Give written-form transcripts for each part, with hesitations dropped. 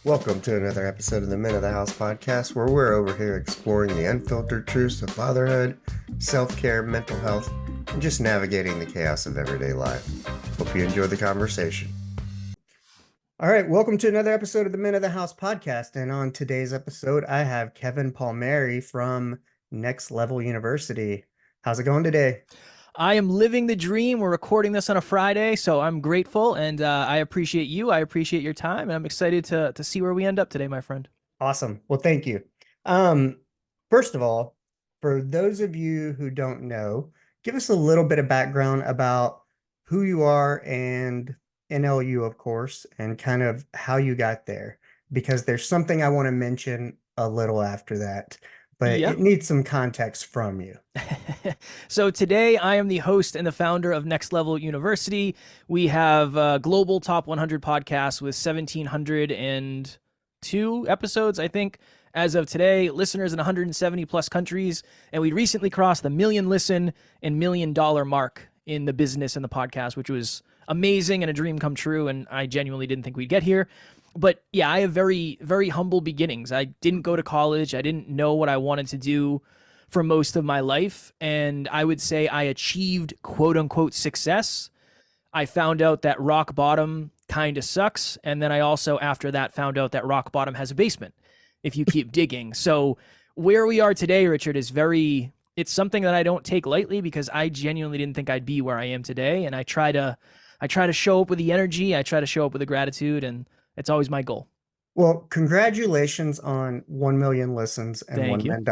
Welcome to another episode of the Men of the House podcast, where we're over here exploring the unfiltered truths of fatherhood, self-care, mental health, and just navigating the chaos of everyday life. Hope you enjoy the conversation. All right, welcome to another episode of the Men of the House podcast. And on today's episode, I have Kevin Palmieri from Next Level University. How's it going today? I am living the dream. We're recording this on a Friday, so I'm grateful, and I appreciate you. I appreciate your time, and I'm excited to see where we end up today, my friend. Awesome. Well, thank you. First of all, for those of you who don't know, give us a little bit of background about who you are and NLU, of course, and kind of how you got there, because there's something I want to mention a little after that, but Yeah. it needs some context from you. So today I am the host and the founder of Next Level University. We have a global top 100 podcasts with 1,702 episodes, I think, as of today, listeners in 170 plus countries. And we recently crossed the million listen and $1 million mark in the business and the podcast, which was amazing and a dream come true. And I genuinely didn't think we'd get here. But yeah, I have very, very humble beginnings. I didn't go to college. I didn't know what I wanted to do for most of my life. And I would say I achieved quote unquote success. I found out that rock bottom kind of sucks. And then I also, after that, found out that rock bottom has a basement if you keep digging. So where we are today, Richard, is it's something that I don't take lightly, because I genuinely didn't think I'd be where I am today. And I try to show up with the energy. I try to show up with the gratitude, and it's always my goal. Well, congratulations on 1 million listens and Thank $1 you. million.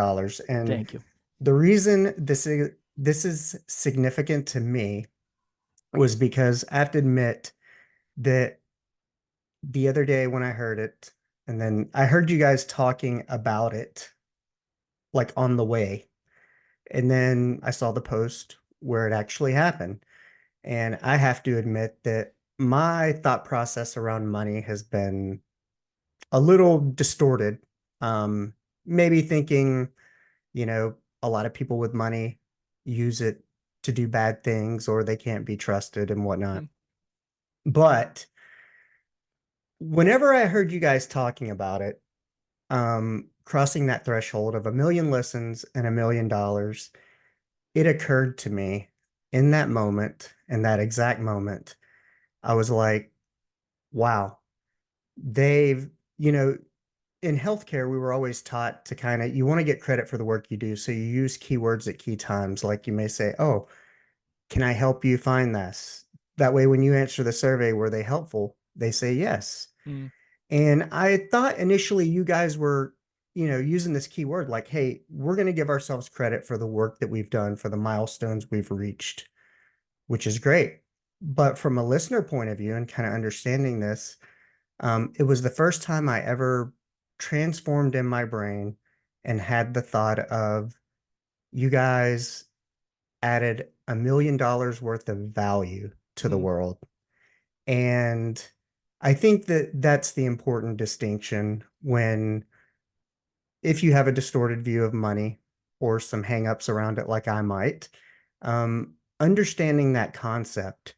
And Thank you. the reason this is significant to me was because I have to admit that the other day when I heard it, and then I heard you guys talking about it like on the way, and then I saw the post where it actually happened. And I have to admit that my thought process around money has been a little distorted. Maybe thinking, a lot of people with money use it to do bad things, or they can't be trusted and whatnot. But whenever I heard you guys talking about it, crossing that threshold of 1 million listens and $1 million, it occurred to me in that moment, in that exact moment, I was like, wow, they've, in healthcare, we were always taught to you want to get credit for the work you do. So you use keywords at key times. Like you may say, oh, can I help you find this? That way, when you answer the survey, were they helpful? They say yes. Mm. And I thought initially you guys were, using this keyword like, hey, we're going to give ourselves credit for the work that we've done, for the milestones we've reached, which is great. But from a listener point of view and kind of understanding this, it was the first time I ever transformed in my brain and had the thought of, you guys added $1 million worth of value to the world. And I think that that's the important distinction if you have a distorted view of money or some hangups around it, like I might, understanding that concept,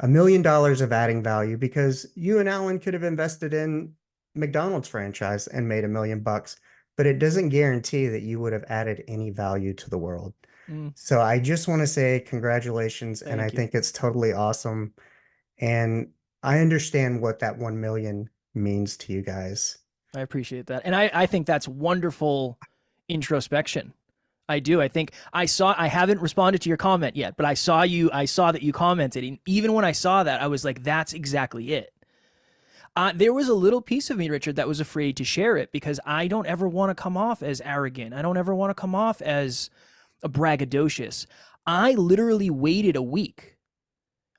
$1 million of adding value, because you and Alan could have invested in McDonald's franchise and made $1 million, but it doesn't guarantee that you would have added any value to the world. So I just want to say congratulations. And I think it's totally awesome. And I understand what that 1 million means to you guys. I appreciate that. And I think that's wonderful introspection. I do. I think I haven't responded to your comment yet, but I saw that you commented. And even when I saw that, I was like, that's exactly it. There was a little piece of me, Richard, that was afraid to share it, because I don't ever want to come off as arrogant. I don't ever want to come off as a braggadocious. I literally waited a week.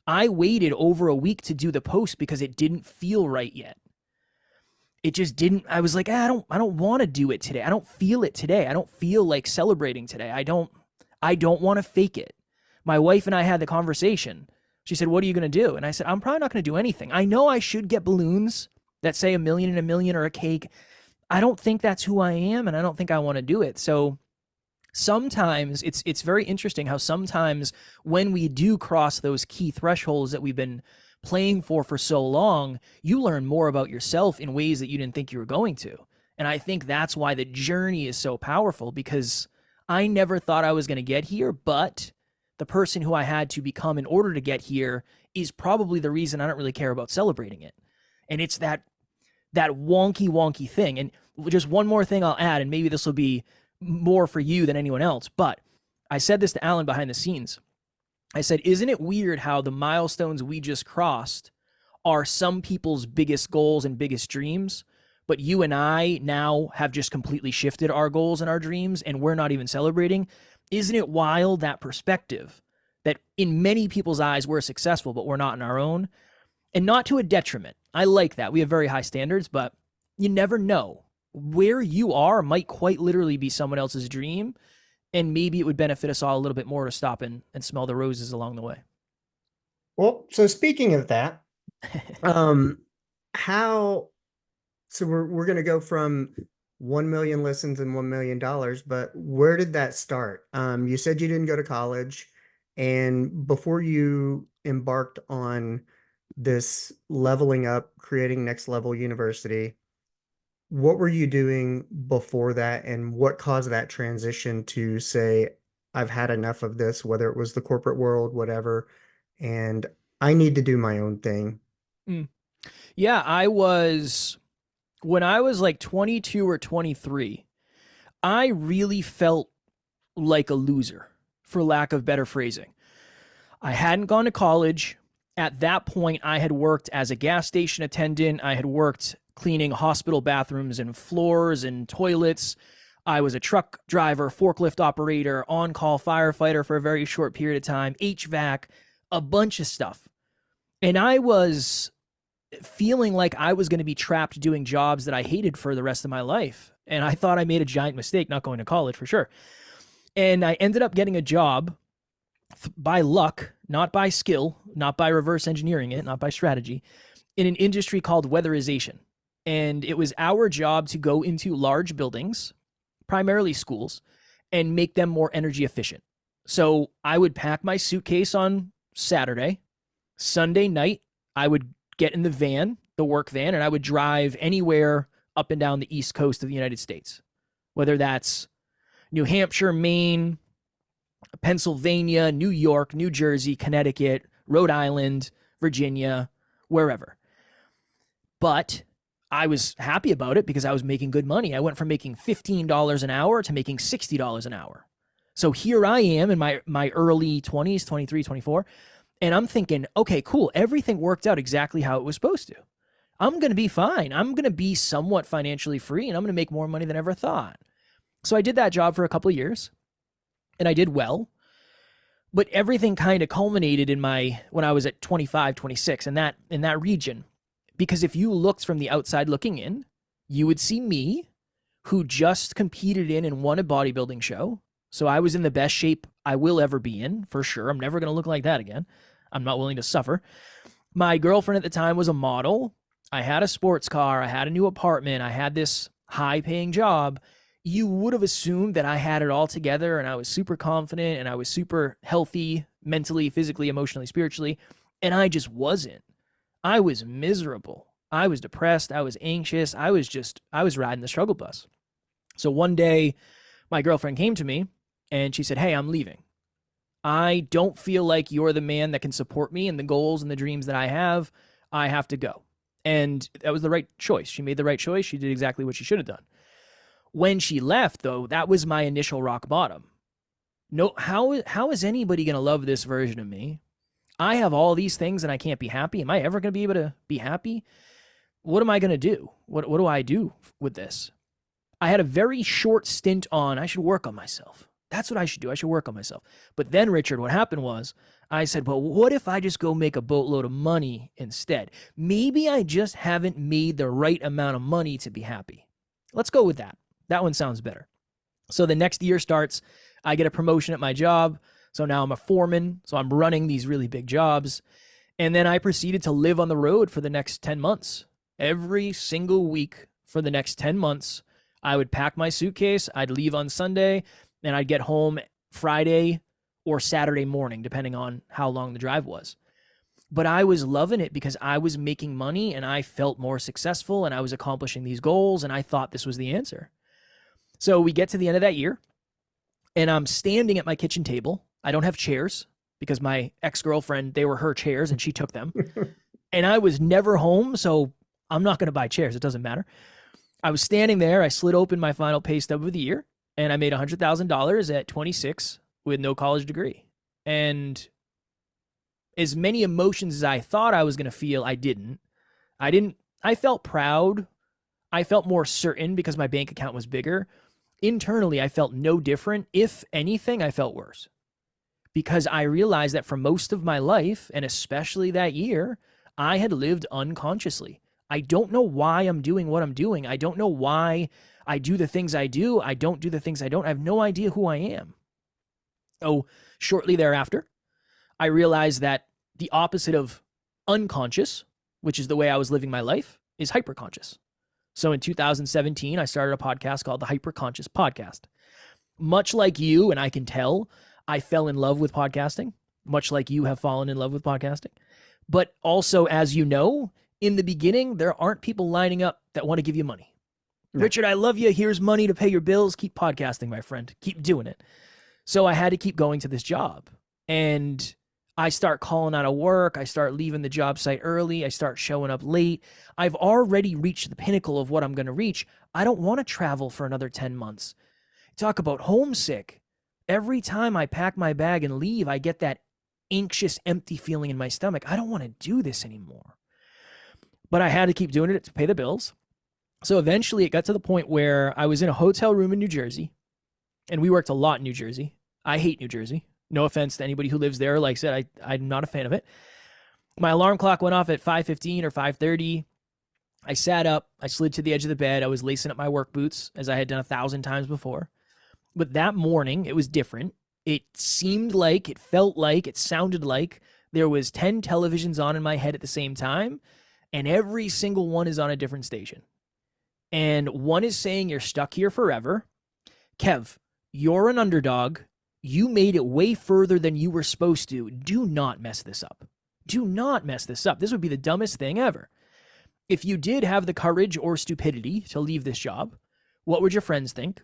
I waited over a week to do the post because it didn't feel right yet. It just didn't. I was like, I don't want to do it today. I don't feel it today. I don't feel like celebrating today. I don't want to fake it. My wife and I had the conversation. She said, what are you going to do? And I said, I'm probably not going to do anything. I know I should get balloons that say 1 million and 1 million or a cake. I don't think that's who I am, and I don't think I want to do it. So sometimes it's very interesting how sometimes when we do cross those key thresholds that we've been playing for so long, you learn more about yourself in ways that you didn't think you were going to. And I think that's why the journey is so powerful, because I never thought I was going to get here, but the person who I had to become in order to get here is probably the reason I don't really care about celebrating it. And it's that wonky thing. And just one more thing I'll add, and maybe this will be more for you than anyone else, but I said this to Alan behind the scenes. I said, isn't it weird how the milestones we just crossed are some people's biggest goals and biggest dreams, but you and I now have just completely shifted our goals and our dreams, and we're not even celebrating? Isn't it wild, that perspective, that in many people's eyes we're successful, but we're not in our own? And not to a detriment. I like that. We have very high standards, but you never know. Where you are might quite literally be someone else's dream, and maybe it would benefit us all a little bit more to stop and smell the roses along the way. Well, so speaking of that, how so we're gonna go from 1 million listens and $1 million, but where did that start? You said you didn't go to college, and before you embarked on this leveling up, creating next level university, what were you doing before that, and what caused that transition to say, I've had enough of this, whether it was the corporate world, whatever, and I need to do my own thing? Mm. Yeah, when I was like 22 or 23, I really felt like a loser, for lack of better phrasing. I hadn't gone to college. At that point, I had worked as a gas station attendant. I had worked cleaning hospital bathrooms and floors and toilets. I was a truck driver, forklift operator, on-call firefighter for a very short period of time, HVAC, a bunch of stuff. And I was feeling like I was going to be trapped doing jobs that I hated for the rest of my life. And I thought I made a giant mistake not going to college, for sure. And I ended up getting a job by luck, not by skill, not by reverse engineering it, not by strategy, in an industry called weatherization. And it was our job to go into large buildings, primarily schools, and make them more energy efficient. So I would pack my suitcase on Saturday. Sunday night, I would get in the van, the work van, and I would drive anywhere up and down the East Coast of the United States, whether that's New Hampshire, Maine, Pennsylvania, New York, New Jersey, Connecticut, Rhode Island, Virginia, wherever. But I was happy about it because I was making good money. I went from making $15 an hour to making $60 an hour. So here I am in my early 20s, 23, 24, and I'm thinking, okay, cool. Everything worked out exactly how it was supposed to. I'm going to be fine. I'm going to be somewhat financially free, and I'm going to make more money than I ever thought. So I did that job for a couple of years, and I did well. But everything kind of culminated when I was at 25, 26 in that region. Because if you looked from the outside looking in, you would see me, who just competed in and won a bodybuilding show. So I was in the best shape I will ever be in, for sure. I'm never going to look like that again. I'm not willing to suffer. My girlfriend at the time was a model. I had a sports car. I had a new apartment. I had this high-paying job. You would have assumed that I had it all together and I was super confident and I was super healthy mentally, physically, emotionally, spiritually. And I just wasn't. I was miserable. I was depressed. I was anxious. I was riding the struggle bus. So one day, my girlfriend came to me and she said, "Hey, I'm leaving. I don't feel like you're the man that can support me and the goals and the dreams that I have. I have to go." And that was the right choice. She made the right choice. She did exactly what she should have done. When she left, though, that was my initial rock bottom. No, how is anybody going to love this version of me? I have all these things and I can't be happy. Am I ever going to be able to be happy? What am I going to do? What do I do with this? I had a very short stint on, I should work on myself. That's what I should do. I should work on myself. But then, Richard, what happened was I said, well, what if I just go make a boatload of money instead? Maybe I just haven't made the right amount of money to be happy. Let's go with that. That one sounds better. So the next year starts. I get a promotion at my job. So now I'm a foreman. So I'm running these really big jobs. And then I proceeded to live on the road for the next 10 months. Every single week for the next 10 months, I would pack my suitcase. I'd leave on Sunday and I'd get home Friday or Saturday morning, depending on how long the drive was. but I was loving it because I was making money and I felt more successful and I was accomplishing these goals and I thought this was the answer. So we get to the end of that year and I'm standing at my kitchen table. I don't have chairs because my ex-girlfriend, they were her chairs and she took them. And I was never home, so I'm not going to buy chairs. It doesn't matter. I was standing there. I slid open my final pay stub of the year and I made $100,000 at 26 with no college degree. And as many emotions as I thought I was going to feel, I didn't. I felt proud. I felt more certain because my bank account was bigger. Internally, I felt no different. If anything, I felt worse because I realized that for most of my life, and especially that year, I had lived unconsciously. I don't know why I'm doing what I'm doing. I don't know why I do the things I do. I don't do the things I don't. I have no idea who I am. So shortly thereafter, I realized that the opposite of unconscious, which is the way I was living my life, is hyperconscious. So in 2017, I started a podcast called the Hyperconscious Podcast. Much like you, and I can tell, I fell in love with podcasting, much like you have fallen in love with podcasting. But also, as you know, in the beginning, there aren't people lining up that want to give you money. No. Richard, I love you. Here's money to pay your bills. Keep podcasting, my friend. Keep doing it. So I had to keep going to this job. And I start calling out of work. I start leaving the job site early. I start showing up late. I've already reached the pinnacle of what I'm going to reach. I don't want to travel for another 10 months. Talk about homesick. Every time I pack my bag and leave, I get that anxious, empty feeling in my stomach. I don't want to do this anymore. But I had to keep doing it to pay the bills. So eventually it got to the point where I was in a hotel room in New Jersey, and we worked a lot in New Jersey. I hate New Jersey. No offense to anybody who lives there. Like I said, I'm not a fan of it. My alarm clock went off at 5:15 or 5:30. I sat up. I slid to the edge of the bed. I was lacing up my work boots, as I had done 1,000 times before. But that morning, it was different. It seemed like, it felt like, it sounded like there was 10 televisions on in my head at the same time, and every single one is on a different station. And one is saying you're stuck here forever. Kev, you're an underdog. You made it way further than you were supposed to. Do not mess this up. Do not mess this up. This would be the dumbest thing ever. If you did have the courage or stupidity to leave this job, what would your friends think?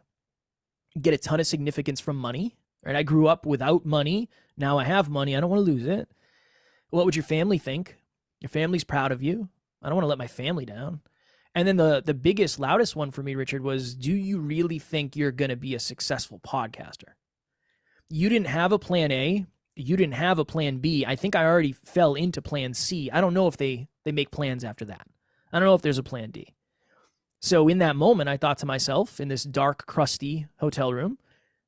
Get a ton of significance from money. Right? I grew up without money. Now I have money. I don't want to lose it. What would your family think? Your family's proud of you. I don't want to let my family down. And then the biggest, loudest one for me, Richard, was, do you really think you're going to be a successful podcaster? You didn't have a plan A. You didn't have a plan B. I think I already fell into plan C. I don't know if they make plans after that. I don't know if there's a plan D. So in that moment, I thought to myself, in this dark, crusty hotel room,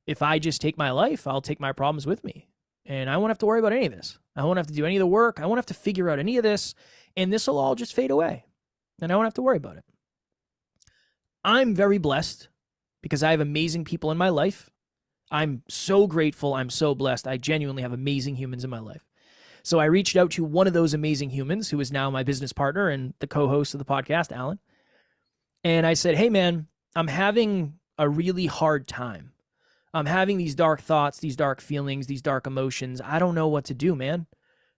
if I just take my life, I'll take my problems with me. And I won't have to worry about any of this. I won't have to do any of the work. I won't have to figure out any of this. And this will all just fade away. And I won't have to worry about it. I'm very blessed because I have amazing people in my life. I'm so grateful. I'm so blessed. I genuinely have amazing humans in my life. So I reached out to one of those amazing humans who is now my business partner and the co-host of the podcast, Alan. And I said, hey, man, I'm having a really hard time. I'm having these dark thoughts, these dark feelings, these dark emotions. I don't know what to do, man.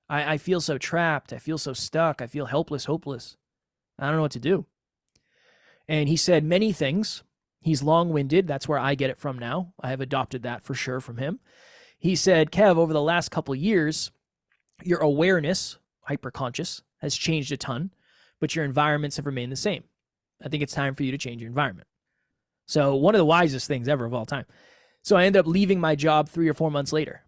I feel so trapped. I feel so stuck. I feel helpless, hopeless. I don't know what to do. And he said many things. He's long-winded. That's where I get it from now. I have adopted that for sure from him. He said, Kev, over the last couple of years, your awareness, hyperconscious, has changed a ton, but your environments have remained the same. I think it's time for you to change your environment. So one of the wisest things ever of all time. So I ended up leaving my job 3 or 4 months later.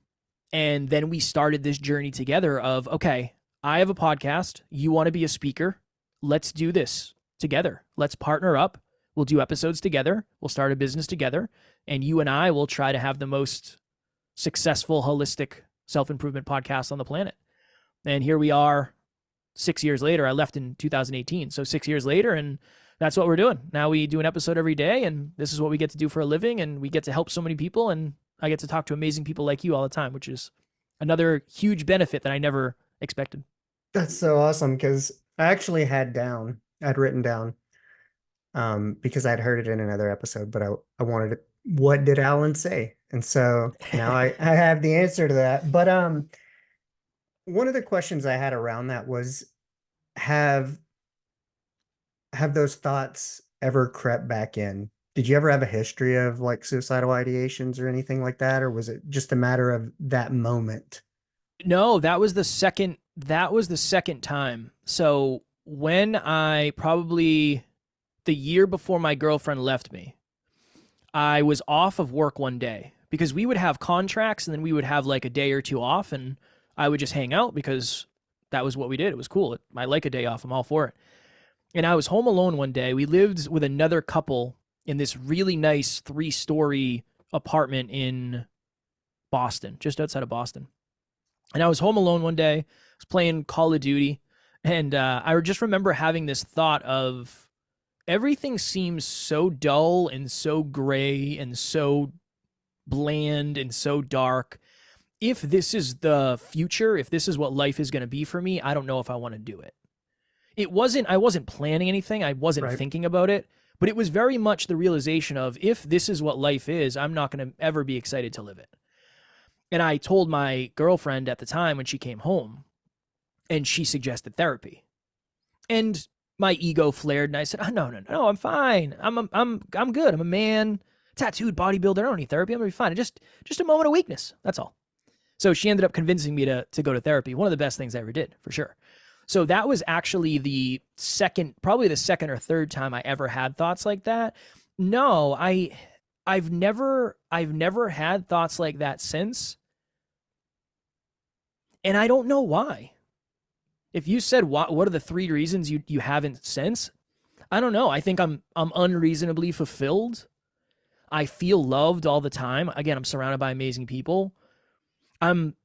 And then we started this journey together of, okay, I have a podcast. You want to be a speaker? Let's do this together. Let's partner up. We'll do episodes together. We'll start a business together. And you and I will try to have the most successful, holistic self-improvement podcast on the planet. And here we are 6 years later. I left in 2018. So 6 years later, and that's what we're doing. Now we do an episode every day, and this is what we get to do for a living, and we get to help so many people, and I get to talk to amazing people like you all the time, which is another huge benefit that I never expected. That's so awesome because I'd written down because I'd heard it in another episode, but I wanted to, what did Alan say? And so now I have the answer to that. But one of the questions I had around that was have have those thoughts ever crept back in? Did you ever have a history of like suicidal ideations or anything like that, or was it just a matter of that moment? No, that was the second time. So when I probably the year before my girlfriend left me, I was off of work one day because we would have contracts and then we would have like a day or two off and I would just hang out because that was what we did. It was cool. I like a day off. I'm all for it. And I was home alone one day. We lived with another couple in this really nice 3-story apartment in Boston, just outside of Boston. And I was home alone one day. I was playing Call of Duty, and I just remember having this thought of everything seems so dull and so gray and so bland and so dark. If this is the future, if this is what life is going to be for me, I don't know if I want to do it. I wasn't planning anything, I wasn't Right. thinking about it, but it was very much the realization of if this is what life is, I'm not going to ever be excited to live it. And I told my girlfriend at the time when she came home, and she suggested therapy. And my ego flared, and I said, "Oh, no, no, no, I'm fine. I'm good. I'm a man, tattooed bodybuilder. I don't need therapy. I'm gonna be fine. Just a moment of weakness. That's all." So she ended up convincing me to go to therapy. One of the best things I ever did, for sure. So that was actually probably the second or third time I ever had thoughts like that. No, I've never had thoughts like that since, and I don't know why. If you said what are the 3 reasons you haven't since, I don't know. I think I'm unreasonably fulfilled. I feel loved all the time. Again, I'm surrounded by amazing people. I'm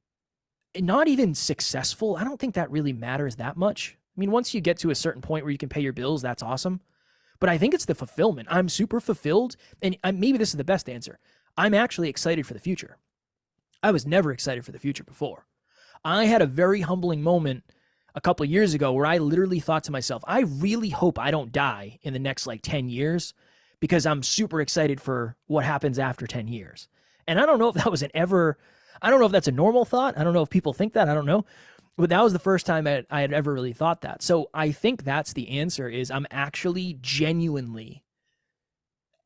not even successful. I don't think that really matters that much. I mean, once you get to a certain point where you can pay your bills, that's awesome. But I think it's the fulfillment. I'm super fulfilled, and maybe this is the best answer. I'm actually excited for the future. I was never excited for the future before. I had a very humbling moment a couple of years ago where I literally thought to myself, I really hope I don't die in the next like 10 years because I'm super excited for what happens after 10 years. And I don't know if that was I don't know if that's a normal thought. I don't know if people think that. I don't know. But that was the first time I had ever really thought that. So I think that's the answer is I'm actually genuinely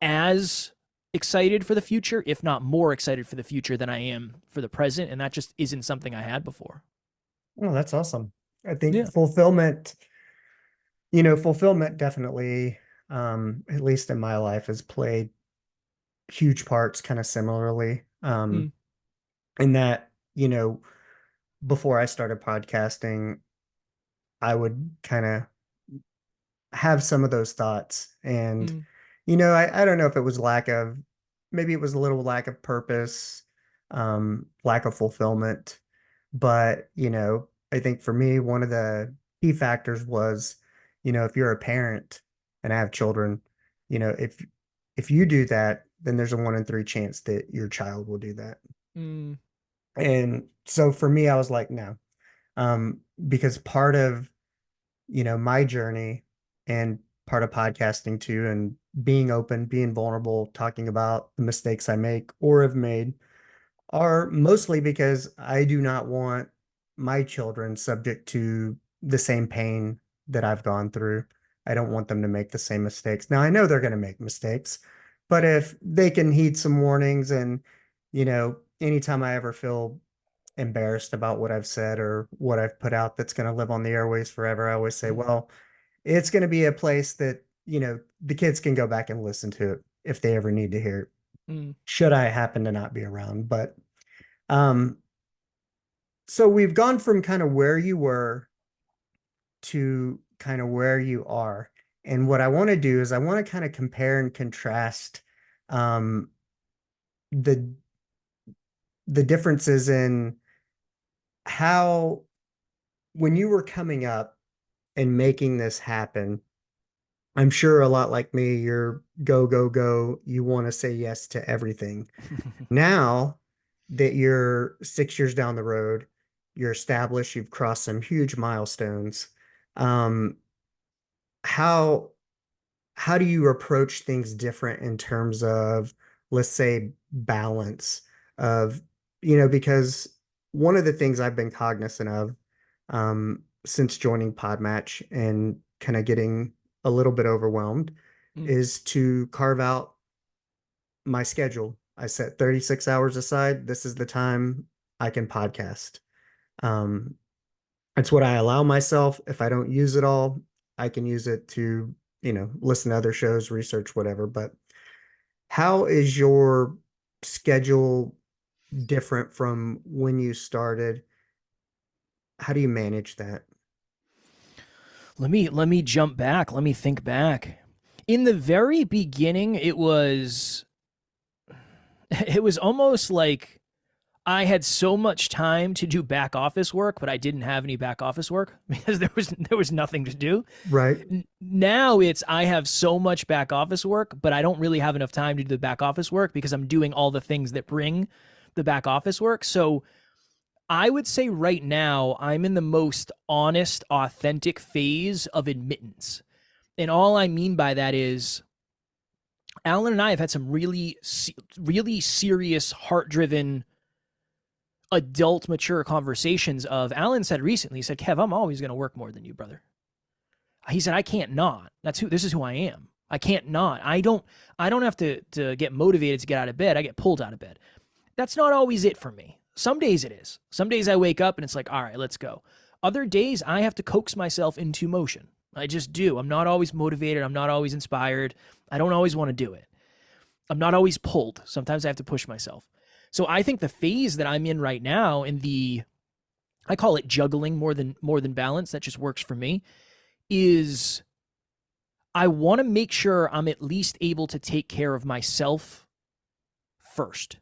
as excited for the future, if not more excited for the future than I am for the present. And that just isn't something I had before. Oh, that's awesome. I Yeah. think fulfillment definitely, at least in my life, has played huge parts kind of similarly. Mm, In that, before I started podcasting, I would kind of have some of those thoughts. And, mm, I don't know if it was maybe it was a little lack of purpose, lack of fulfillment. But, I think for me, one of the key factors was, if you're a parent and I have children, if you do that, then there's a 1 in 3 chance that your child will do that. mm, And so for me, I was like, no, because part of, my journey and part of podcasting too, and being open, being vulnerable, talking about the mistakes I make or have made are mostly because I do not want my children subject to the same pain that I've gone through. I don't want them to make the same mistakes. Now, I know they're going to make mistakes, but if they can heed some warnings and, anytime I ever feel embarrassed about what I've said or what I've put out that's going to live on the airways forever, I always say, mm, well, it's going to be a place that, the kids can go back and listen to it if they ever need to hear it, mm. should I happen to not be around. But um, so we've gone from kind of where you were to kind of where you are. And what I want to do is I want to kind of compare and contrast um, the the differences in how when you were coming up and making this happen. I'm sure a lot like me, you're go, go, go. You want to say yes to everything. Now that you're 6 years down the road, you're established, you've crossed some huge milestones. Um, how how do you approach things different in terms of, let's say, balance of, because one of the things I've been cognizant of since joining Podmatch and kind of getting a little bit overwhelmed Mm. is to carve out my schedule. I set 36 hours aside. This is the time I can podcast. Um, it's what I allow myself. If I don't use it all, I can use it to, listen to other shows, research, whatever. But how is your schedule different from when you started? How do you manage that? Let me jump back. Let me think back. In the very beginning, it was almost like I had so much time to do back office work, but I didn't have any back office work because there was nothing to do. Right. Now it's I have so much back office work, but I don't really have enough time to do the back office work because I'm doing all the things that bring the back office work. So I would say right now I'm in the most honest, authentic phase of admittance. And all I mean by that is Alan and I have had some really serious, heart-driven, adult, mature conversations of Alan said recently, he said, Kev, I'm always going to work more than you, brother. He said, I can't not. This is who I am. I can't not. I don't have to get motivated to get out of bed. I get pulled out of bed. That's not always it for me. Some days it is. Some days I wake up and it's like, all right, let's go. Other days I have to coax myself into motion. I just do. I'm not always motivated. I'm not always inspired. I don't always want to do it. I'm not always pulled. Sometimes I have to push myself. So I think the phase that I'm in right now I call it juggling more than balance. That just works for me. Is I want to make sure I'm at least able to take care of myself first.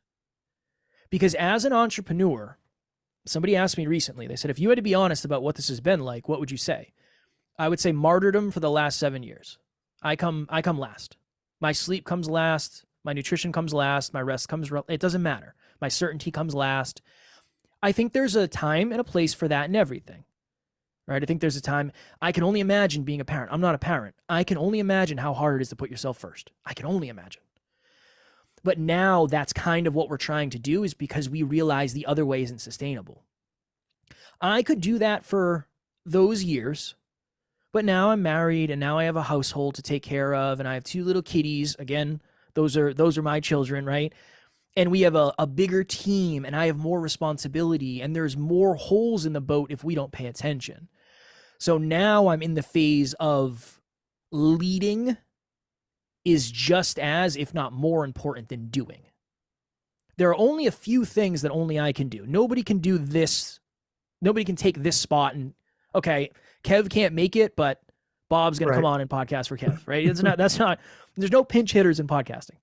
Because as an entrepreneur, somebody asked me recently, they said, if you had to be honest about what this has been like, what would you say? I would say martyrdom for the last 7 years. I come last. My sleep comes last. My nutrition comes last. My rest comes, it doesn't matter. My certainty comes last. I think there's a time and a place for that in everything, right? I think there's a time. I can only imagine being a parent. I'm not a parent. I can only imagine how hard it is to put yourself first. I can only imagine. But now that's kind of what we're trying to do, is because we realize the other way isn't sustainable. I could do that for those years, but now I'm married and now I have a household to take care of and I have 2 little kitties. Again, those are my children, right? And we have a bigger team and I have more responsibility and there's more holes in the boat if we don't pay attention. So now I'm in the phase of leading is just as, if not more important than doing. There are only a few things that only I can do. Nobody can do this. Nobody can take this spot and, okay, Kev can't make it, but Bob's going to come on and podcast for Kev, right? There's no pinch hitters in podcasting.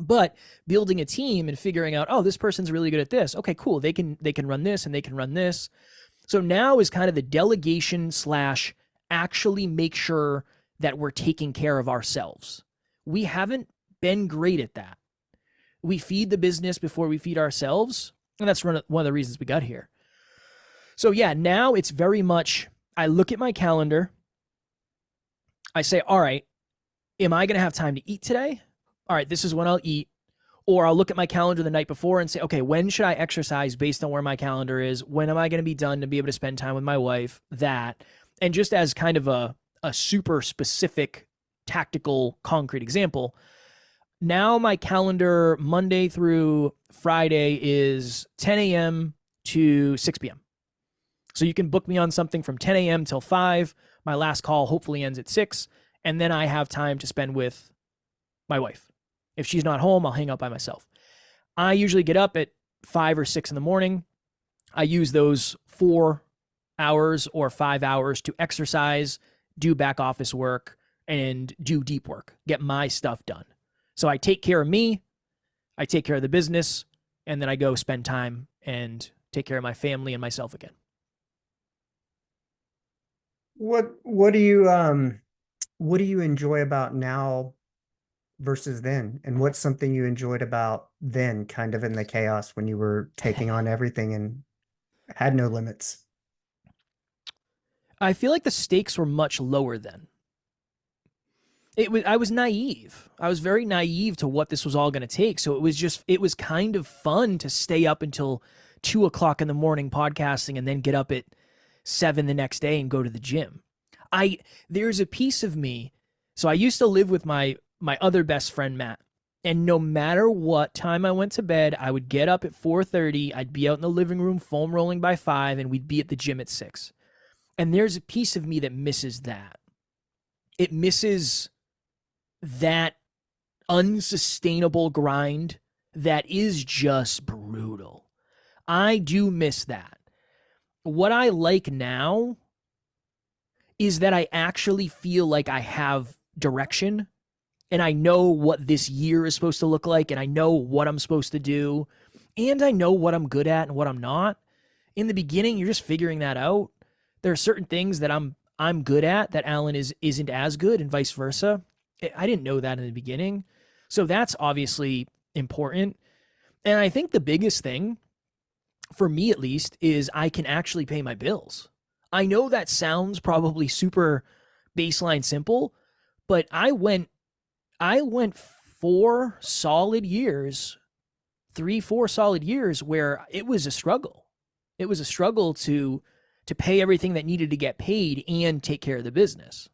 But building a team and figuring out, oh, this person's really good at this. Okay, cool. They can run this and they can run this. So now is kind of the delegation / actually make sure that we're taking care of ourselves. We haven't been great at that. We feed the business before we feed ourselves. And that's one of the reasons we got here. So yeah, now it's very much, I look at my calendar. I say, all right, am I going to have time to eat today? All right, this is when I'll eat. Or I'll look at my calendar the night before and say, okay, when should I exercise based on where my calendar is? When am I going to be done to be able to spend time with my wife? That. And just as kind of a super specific, tactical, concrete example, now my calendar Monday through Friday is 10 a.m. to 6 p.m. So you can book me on something from 10 a.m. till 5. My last call hopefully ends at 6. And then I have time to spend with my wife. If she's not home, I'll hang out by myself. I usually get up at 5 or 6 in the morning. I use those 4 hours or 5 hours to exercise, do back office work, and do deep work, get my stuff done. So I take care of me, I take care of the business, and then I go spend time and take care of my family and myself again. What do you enjoy about now versus then? And what's something you enjoyed about then, kind of in the chaos when you were taking on everything and had no limits? I feel like the stakes were much lower then. I was naive. I was very naive to what this was all going to take. So it was kind of fun to stay up until 2 o'clock in the morning podcasting and then get up at 7 the next day and go to the gym. I There's a piece of me. So I used to live with my other best friend Matt. And no matter what time I went to bed, I would get up at 4:30, I'd be out in the living room foam rolling by 5 and we'd be at the gym at 6. And there's a piece of me that misses that. It misses that unsustainable grind that is just brutal. I do miss that. What I like now is that I actually feel like I have direction and I know what this year is supposed to look like and I know what I'm supposed to do and I know what I'm good at and what I'm not. In the beginning, you're just figuring that out. There are certain things that I'm good at that Alan isn't as good and vice versa. I didn't know that in the beginning. So that's obviously important. And I think the biggest thing for me at least is I can actually pay my bills. I know that sounds probably super baseline simple, but I went 3 4 solid years where it was a struggle. It was a struggle to pay everything that needed to get paid and take care of the business.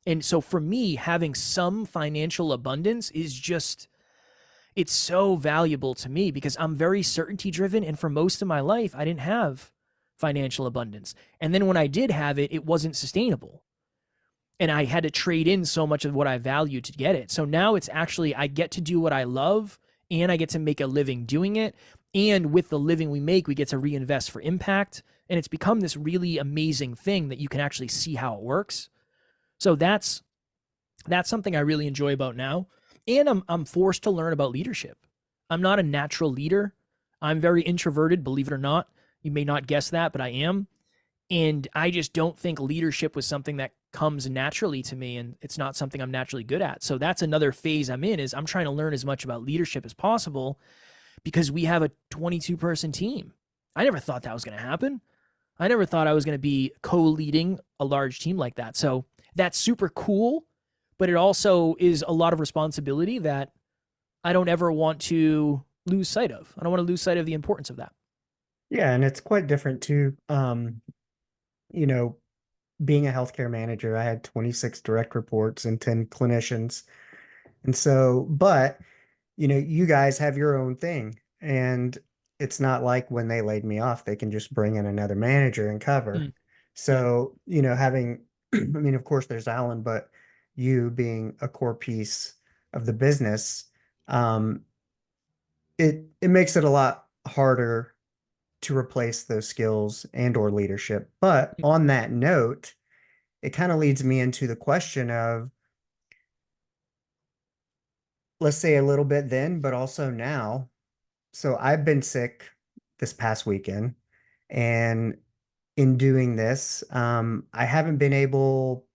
And so for me, having some financial abundance is just, it's so valuable to me because I'm very certainty driven. And for most of my life, I didn't have financial abundance. And then when I did have it, it wasn't sustainable. And I had to trade in so much of what I valued to get it. So now it's actually, I get to do what I love and I get to make a living doing it. And with the living we make, we get to reinvest for impact. And it's become this really amazing thing that you can actually see how it works. So that's something I really enjoy about now. And I'm forced to learn about leadership. I'm not a natural leader. I'm very introverted, believe it or not. You may not guess that, but I am. And I just don't think leadership was something that comes naturally to me, and it's not something I'm naturally good at. So that's another phase I'm in, is I'm trying to learn as much about leadership as possible because we have a 22-person team. I never thought that was going to happen. I never thought I was going to be co-leading a large team like that. So that's super cool, but it also is a lot of responsibility that I don't ever want to lose sight of. I don't want to lose sight of the importance of that. Yeah, and it's quite different too. You know, being a healthcare manager, I had 26 direct reports and 10 clinicians. And so, but, you guys have your own thing. And it's not like when they laid me off, they can just bring in another manager and cover. Mm, yeah. So, having, I mean, of course, there's Alan, but you being a core piece of the business, um, it makes it a lot harder to replace those skills and or leadership. But Mm, on that note, it kind of leads me into the question of, let's say a little bit then, but also now. So I've been sick this past weekend, and in doing this, I haven't been able,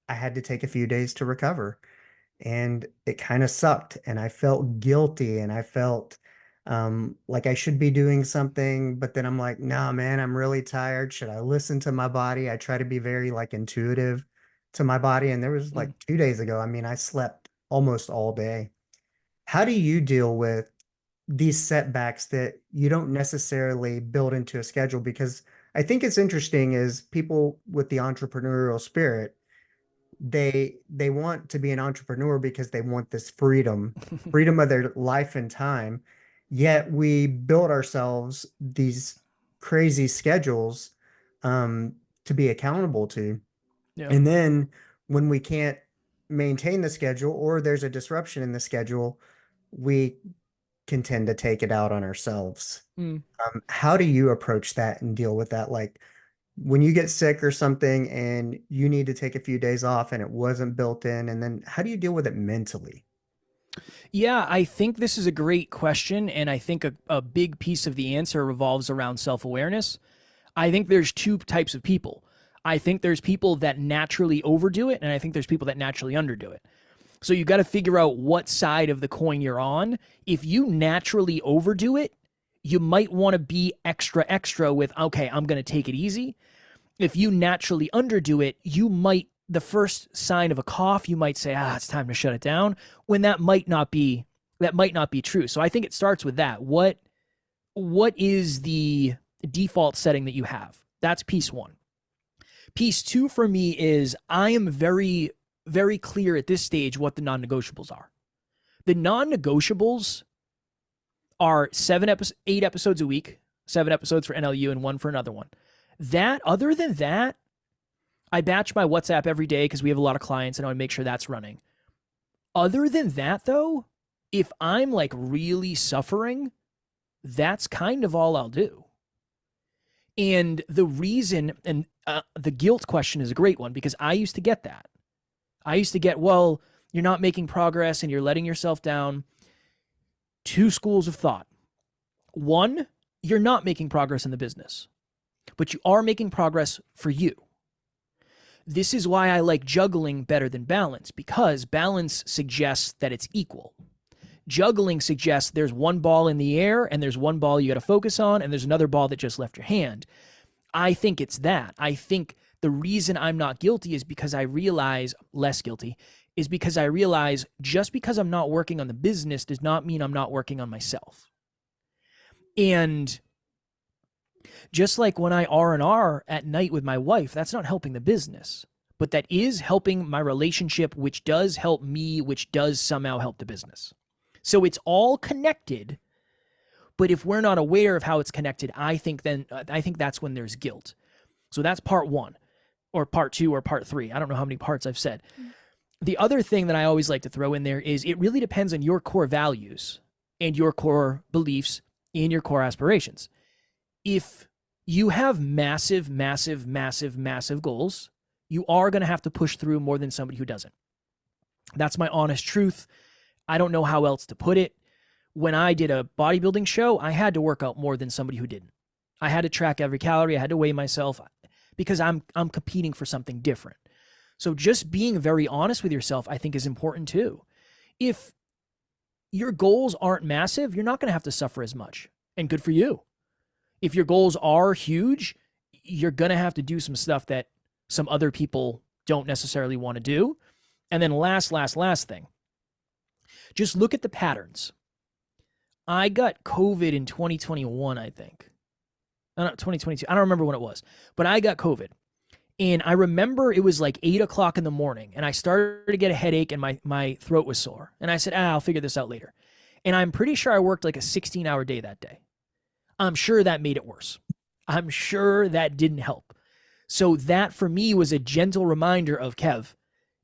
I had to take a few days to recover, and it kind of sucked. And I felt guilty and I felt like I should be doing something, but then I'm like, nah, man, I'm really tired. Should I listen to my body? I try to be very like intuitive to my body. And there was like mm. 2 days ago, I mean, I slept almost all day. How do you deal with these setbacks that you don't necessarily build into a schedule? Because I think it's interesting is people with the entrepreneurial spirit, they want to be an entrepreneur because they want this freedom of their life and time. Yet we build ourselves these crazy schedules um, to be accountable to. Yeah. And then when we can't maintain the schedule or there's a disruption in the schedule, we can tend to take it out on ourselves. Mm. How do you approach that and deal with that? Like when you get sick or something and you need to take a few days off and it wasn't built in, and then how do you deal with it mentally? Yeah, I think this is a great question. And I think a big piece of the answer revolves around self awareness. I think there's two types of people. I think there's people that naturally overdo it, and I think there's people that naturally underdo it. So you got to figure out what side of the coin you're on. If you naturally overdo it, you might want to be extra with, okay, I'm going to take it easy. If you naturally underdo it, you might, the first sign of a cough, you might say, it's time to shut it down, when that might not be true. So I think it starts with that. What is the default setting that you have? That's piece one. Piece two for me is I am very, very clear at this stage what the non-negotiables are. The non-negotiables are 8 episodes a week, 7 episodes for NLU and one for another one. Other than that, I batch my WhatsApp every day because we have a lot of clients and I want to make sure that's running. Other than that, though, if I'm like really suffering, that's kind of all I'll do. And the reason, and the guilt question is a great one because I used to get that. I used to get, well, you're not making progress and you're letting yourself down. Two schools of thought. One, you're not making progress in the business, but you are making progress for you. This is why I like juggling better than balance, because balance suggests that it's equal. Juggling suggests there's one ball in the air and there's one ball you got to focus on and there's another ball that just left your hand. I think it's that. I think the reason I'm not guilty is because I realize, less guilty, is because I realize just because I'm not working on the business does not mean I'm not working on myself. And just like when I R&R at night with my wife, that's not helping the business, but that is helping my relationship, which does help me, which does somehow help the business. So it's all connected, but if we're not aware of how it's connected, I think that's when there's guilt. So that's part one, or part two, or part three. I don't know how many parts I've said. The other thing that I always like to throw in there is it really depends on your core values and your core beliefs and your core aspirations. If you have massive, massive, massive, massive goals, you are going to have to push through more than somebody who doesn't. That's my honest truth. I don't know how else to put it. When I did a bodybuilding show, I had to work out more than somebody who didn't. I had to track every calorie. I had to weigh myself because I'm competing for something different. So just being very honest with yourself, I think, is important too. If your goals aren't massive, you're not going to have to suffer as much. And good for you. If your goals are huge, you're going to have to do some stuff that some other people don't necessarily want to do. And then last thing, just look at the patterns. I got COVID in 2021, I think. No, 2022. I don't remember when it was, but I got COVID. And I remember it was like 8:00 in the morning and I started to get a headache and my throat was sore. And I said, I'll figure this out later. And I'm pretty sure I worked like a 16-hour day that day. I'm sure that made it worse. I'm sure that didn't help. So that for me was a gentle reminder of, Kev,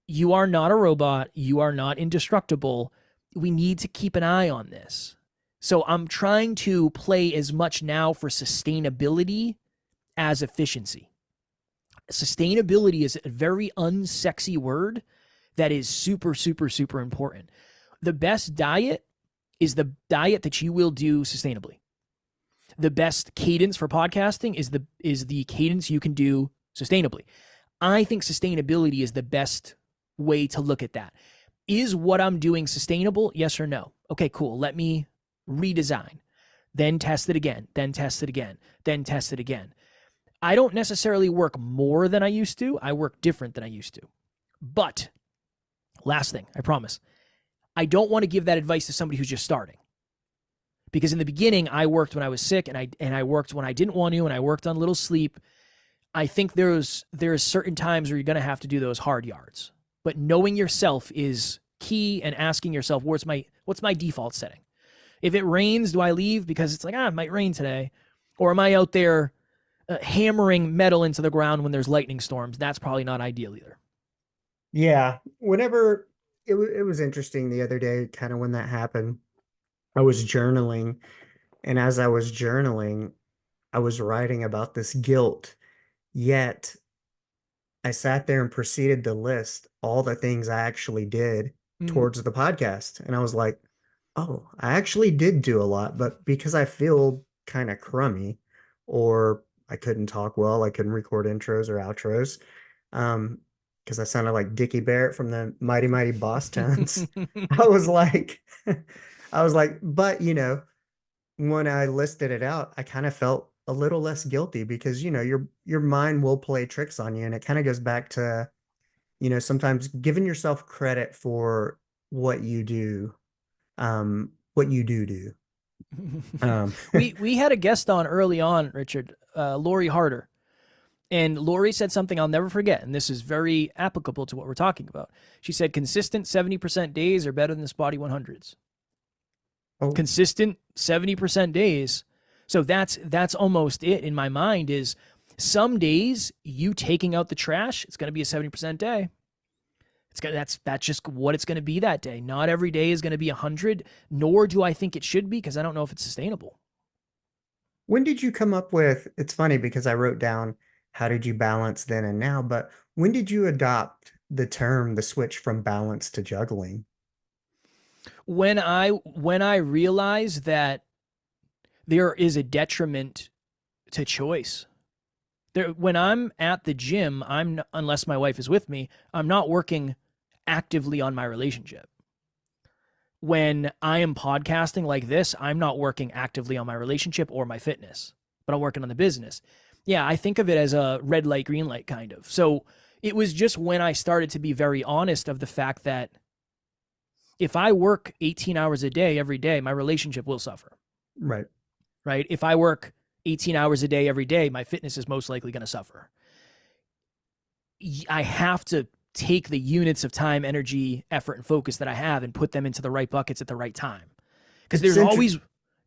you are not a robot. You are not indestructible. We need to keep an eye on this. So I'm trying to play as much now for sustainability as efficiency. Sustainability is a very unsexy word that is super, super, super important. The best diet is the diet that you will do sustainably. The best cadence for podcasting is the cadence you can do sustainably. I think sustainability is the best way to look at that. Is what I'm doing sustainable? Yes or no? Okay, cool. Let me redesign, then test it again, then test it again, then test it again. I don't necessarily work more than I used to. I work different than I used to. But last thing, I promise, I don't want to give that advice to somebody who's just starting. Because in the beginning, I worked when I was sick and I worked when I didn't want to and I worked on little sleep. I think there's certain times where you're going to have to do those hard yards. But knowing yourself is key and asking yourself, what's my default setting? If it rains, do I leave because it's like, it might rain today? Or am I out there hammering metal into the ground when there's lightning storms? That's probably not ideal either. Yeah. Whenever it was interesting the other day, kind of when that happened, I was journaling. And as I was journaling, I was writing about this guilt. Yet I sat there and proceeded to list all the things I actually did towards the podcast. And I was like, oh, I actually did do a lot, but because I feel kind of crummy or I couldn't talk well, I couldn't record intros or outros. Because I sounded like Dickie Barrett from the Mighty Mighty Boss Tones. I was like, but when I listed it out, I kind of felt a little less guilty because your mind will play tricks on you, and it kind of goes back to sometimes giving yourself credit for what you do, do. We had a guest on early on, Richard, Lori Harder, And Lori said something I'll never forget, and this is very applicable to what we're talking about. She said, consistent 70% days are better than the spotty 100s. Oh, Consistent 70% days. So that's almost it in my mind is some days you taking out the trash, it's going to be a 70% day. That's just what it's going to be that day. Not every day is going to be 100, nor do I think it should be because I don't know if it's sustainable. when did you come up with, it's funny because I wrote down how did you balance then and now, but when did you adopt the term, the switch from balance to juggling? When I realize that there is a detriment to choice. When I'm at the gym, unless my wife is with me, I'm not working actively on my relationship. When I am podcasting like this, I'm not working actively on my relationship or my fitness, but I'm working on the business. Yeah, I think of it as a red light, green light kind of. So it was just when I started to be very honest of the fact that if I work 18 hours a day every day, my relationship will suffer, Right. right? If I work 18 hours a day every day, my fitness is most likely going to suffer. I have to take the units of time, energy, effort, and focus that I have and put them into the right buckets at the right time. Because It's there's always,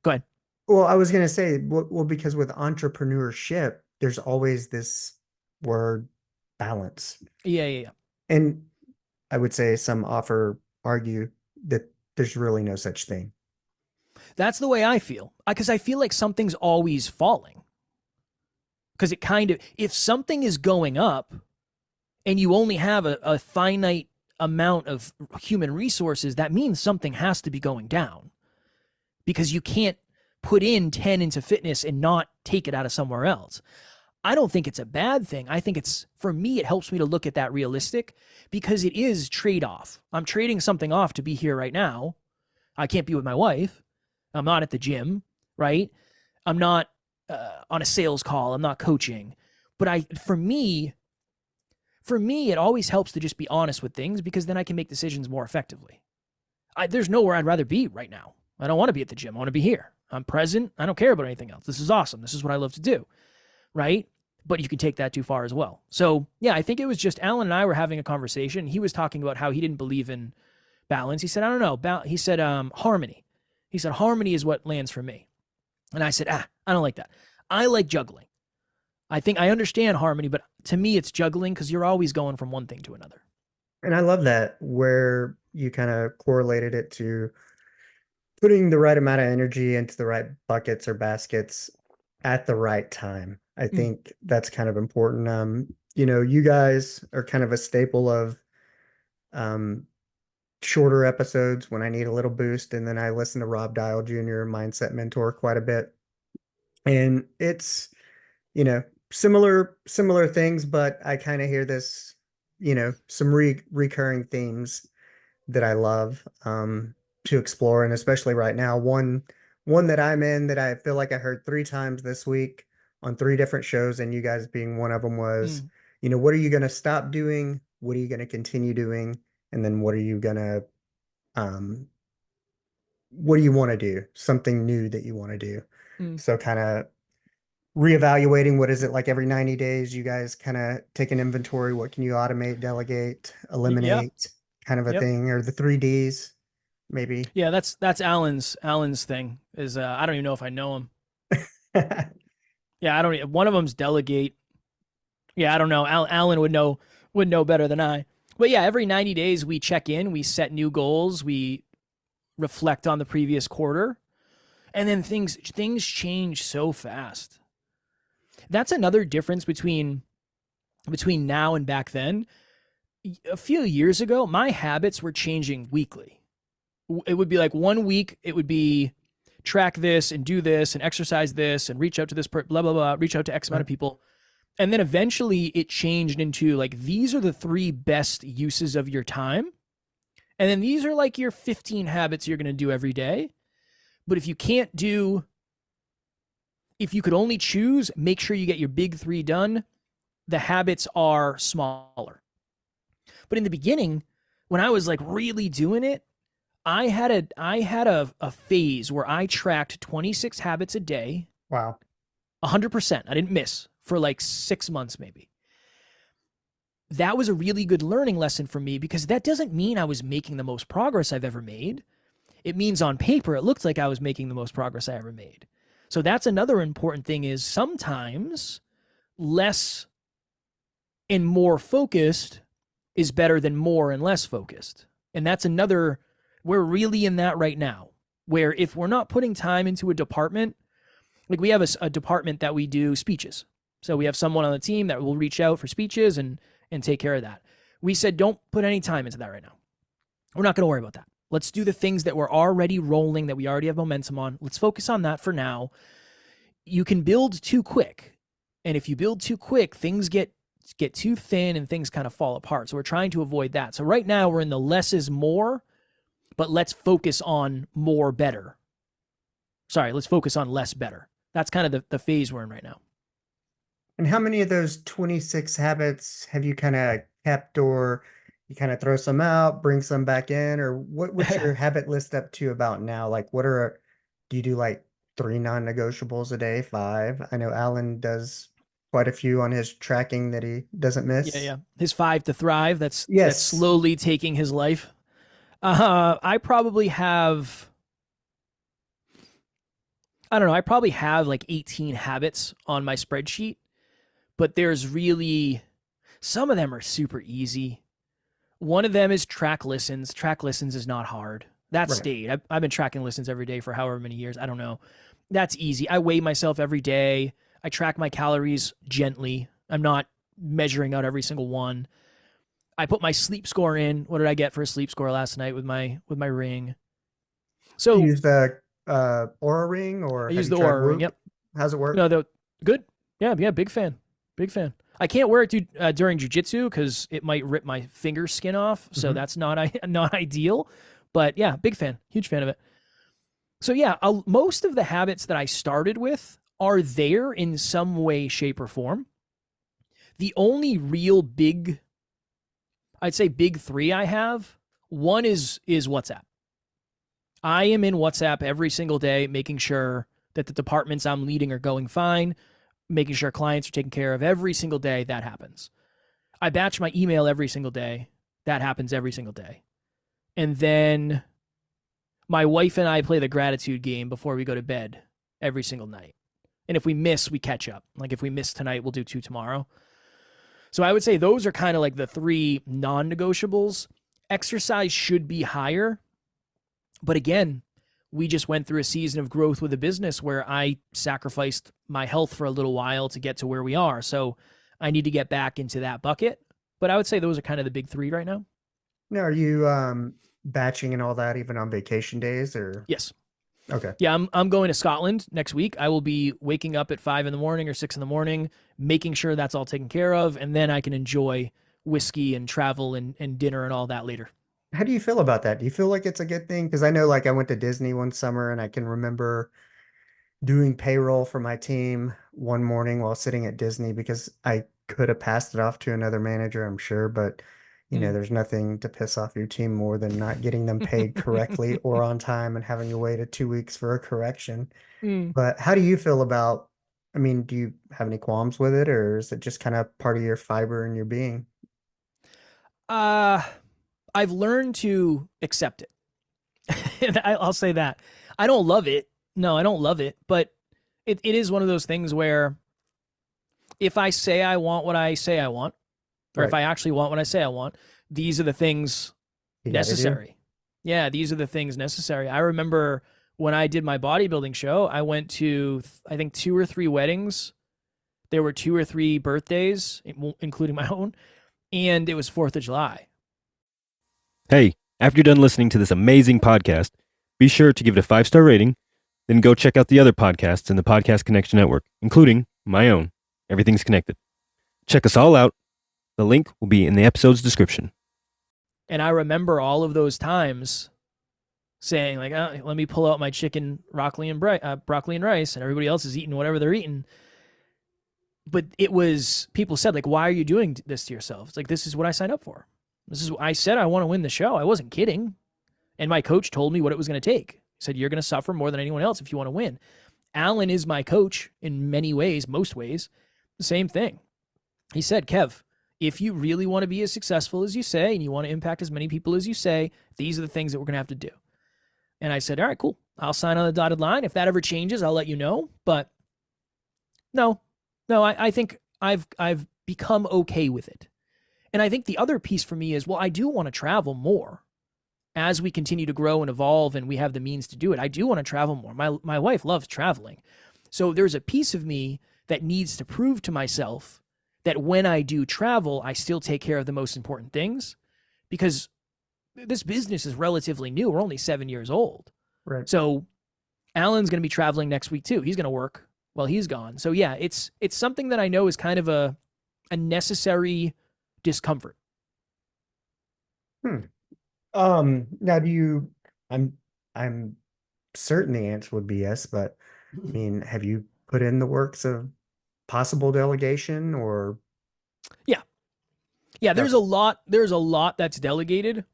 go ahead. Well, I was going to say, well, because with entrepreneurship, there's always this word balance. Yeah, yeah, yeah. And I would say some argue that there's really no such thing. That's the way I feel. Because I feel like something's always falling. Because it kind of, if something is going up and you only have a finite amount of human resources, that means something has to be going down. Because you can't put in 10 into fitness and not take it out of somewhere else. I don't think it's a bad thing. I think it's, for me, it helps me to look at that realistic because it is trade-off. I'm trading something off to be here right now. I can't be with my wife. I'm not at the gym, right? I'm not on a sales call. I'm not coaching. But for me, it always helps to just be honest with things because then I can make decisions more effectively. There's nowhere I'd rather be right now. I don't want to be at the gym. I want to be here. I'm present. I don't care about anything else. This is awesome. This is what I love to do, right? But you can take that too far as well. So yeah, I think it was just Alan and I were having a conversation. He was talking about how he didn't believe in balance. He said, I don't know. He said, harmony. He said, harmony is what lands for me. And I said, I don't like that. I like juggling. I think I understand harmony, but to me, it's juggling because you're always going from one thing to another. And I love that where you kind of correlated it to putting the right amount of energy into the right buckets or baskets at the right time. I Mm, think that's kind of important. You guys are kind of a staple of um, shorter episodes when I need a little boost. And then I listen to Rob Dial Jr., Mindset Mentor, quite a bit. And it's, similar things, but I kind of hear this, some recurring themes that I love to explore. And especially right now, one that I'm in that I feel like I heard three times this week on three different shows, and you guys being one of them was, mm, what are you going to stop doing? What are you going to continue doing? And then um, what do you want to do? Something new that you want to do. mm. So kind of reevaluating, what is it like every 90 days? You guys kind of take an inventory. What can you automate, delegate, Yeah, eliminate, kind of a yep. thing, or the 3Ds, maybe. Yeah, that's Alan's thing is I don't even know if I know him. Yeah, I don't. One of them's delegate. Yeah, I don't know. Alan would know better than I. But yeah, every 90 days we check in, we set new goals, we reflect on the previous quarter, and then things change so fast. That's another difference between now and back then. A few years ago, my habits were changing weekly. It would be like 1 week, it would be track this and do this and exercise this and reach out to this blah blah blah, reach out to X amount of Right. people. And then eventually it changed into like these are the three best uses of your time. And then these are like your 15 habits you're going to do every day. But if you could only choose, make sure you get your big three done. The habits are smaller. But in the beginning, when I was like really doing it, I had a phase where I tracked 26 habits a day, Wow. 100%. I didn't miss for like 6 months maybe. That was a really good learning lesson for me because that doesn't mean I was making the most progress I've ever made. It means on paper, it looked like I was making the most progress I ever made. So that's another important thing is sometimes less and more focused is better than more and less focused. And that's another, we're really in that right now, where if we're not putting time into a department, like we have a department that we do speeches. So we have someone on the team that will reach out for speeches and take care of that. We said, don't put any time into that right now. We're not going to worry about that. Let's do the things that we're already rolling, that we already have momentum on. Let's focus on that for now. You can build too quick. And if you build too quick, things get too thin and things kind of fall apart. So we're trying to avoid that. So right now we're in the less is more, but let's focus on more better. Sorry, let's focus on less better. That's kind of the phase we're in right now. And how many of those 26 habits have you kind of kept, or you kind of throw some out, bring some back in, or what's your habit list up to about now? Like do you do like 3 non-negotiables a day, 5? I know Alan does quite a few on his tracking that he doesn't Yeah, miss. yeah. His 5 to thrive, that's Yes. slowly taking his life. I probably have, I don't know, I probably have like 18 habits on my spreadsheet, but there's really, some of them are super easy. One of them is track listens. Track listens is not hard. That Right. stayed. I've been tracking listens every day for however many years. I don't know. That's easy. I weigh myself every day. I track my calories gently. I'm not measuring out every single one. I put my sleep score in. What did I get for a sleep score last night with my ring? Do you So use the Aura Ring, or I have use you the tried Aura ring. Whoop? Yep. How's it work? No, the good. Yeah, yeah. Big fan. Big fan. I can't wear it during jujitsu because it might rip my finger skin off. So Hmm. that's not ideal. But yeah, big fan. Huge fan of it. So yeah, most of the habits that I started with are there in some way, shape, or form. The only real big, I'd say big 3 I have, one is WhatsApp. I am in WhatsApp every single day, making sure that the departments I'm leading are going fine, making sure clients are taken care of every single day. That happens. I batch my email every single day. That happens every single day. And then my wife and I play the gratitude game before we go to bed every single night. And if we miss, we catch up. Like if we miss tonight, we'll do 2 tomorrow. So I would say those are kind of like the 3 non negotiables. Exercise should be higher. But again, we just went through a season of growth with a business where I sacrificed my health for a little while to get to where we are. So I need to get back into that bucket. But I would say those are kind of the big 3 right now. Now, are you batching and all that even on vacation days, or Yes. okay? Yeah, I'm going to Scotland next week. I will be waking up at 5 in the morning or 6 in the morning, making sure that's all taken care of, and then I can enjoy whiskey and travel and dinner and all that later. How do you feel about that? Do you feel like it's a good thing? Because I know, like, I went to Disney one summer and I can remember doing payroll for my team one morning while sitting at Disney because I could have passed it off to another manager, I'm sure, but Mm. there's nothing to piss off your team more than not getting them paid correctly or on time and having to wait 2 weeks for a correction. Mm. But how do you feel about, I mean, do you have any qualms with it, or is it just kind of part of your fiber and your being? Uh, I've learned to accept it. And I'll say that. I don't love it. No, I don't love it, but it is one of those things where if I say I want what I say I want, or if Right. I actually want what I say I want, these are the things You got to do. necessary. Yeah, these are the things necessary. I remember when I did my bodybuilding show, I went to, I think, 2 or 3 weddings. There were 2 or 3 birthdays, including my own, and it was 4th of July. Hey, after you're done listening to this amazing podcast, be sure to give it a 5-star rating, then go check out the other podcasts in the Podcast Connection Network, including my own, Everything's Connected. Check us all out. The link will be in the episode's description. And I remember all of those times saying, like, oh, let me pull out my chicken, broccoli and rice, and everybody else is eating whatever they're eating. But it was, people said, like, why are you doing this to yourself? It's like, this is what I signed up for. This is, I said I want to win the show. I wasn't kidding. And my coach told me what it was going to take. He said, you're going to suffer more than anyone else if you want to win. Alan is my coach in many ways, most ways. Same thing. He said, Kev, if you really want to be as successful as you say and you want to impact as many people as you say, these are the things that we're going to have to do. And I said, all right, cool. I'll sign on the dotted line. If that ever changes, I'll let you know. But no, I think I've become okay with it. And I think the other piece for me is, well, I do want to travel more as we continue to grow and evolve and we have the means to do it. I do want to travel more. My wife loves traveling. So there's a piece of me that needs to prove to myself that when I do travel, I still take care of the most important things, because this business is relatively new. We're only 7 years old. Right. So Alan's going to be traveling next week too. He's going to work while he's gone. So yeah, it's something that I know is kind of a necessary discomfort. Now I'm certain the answer would be yes, but I mean, have you put in the works of possible delegation or? Yeah, there's a lot that's delegated,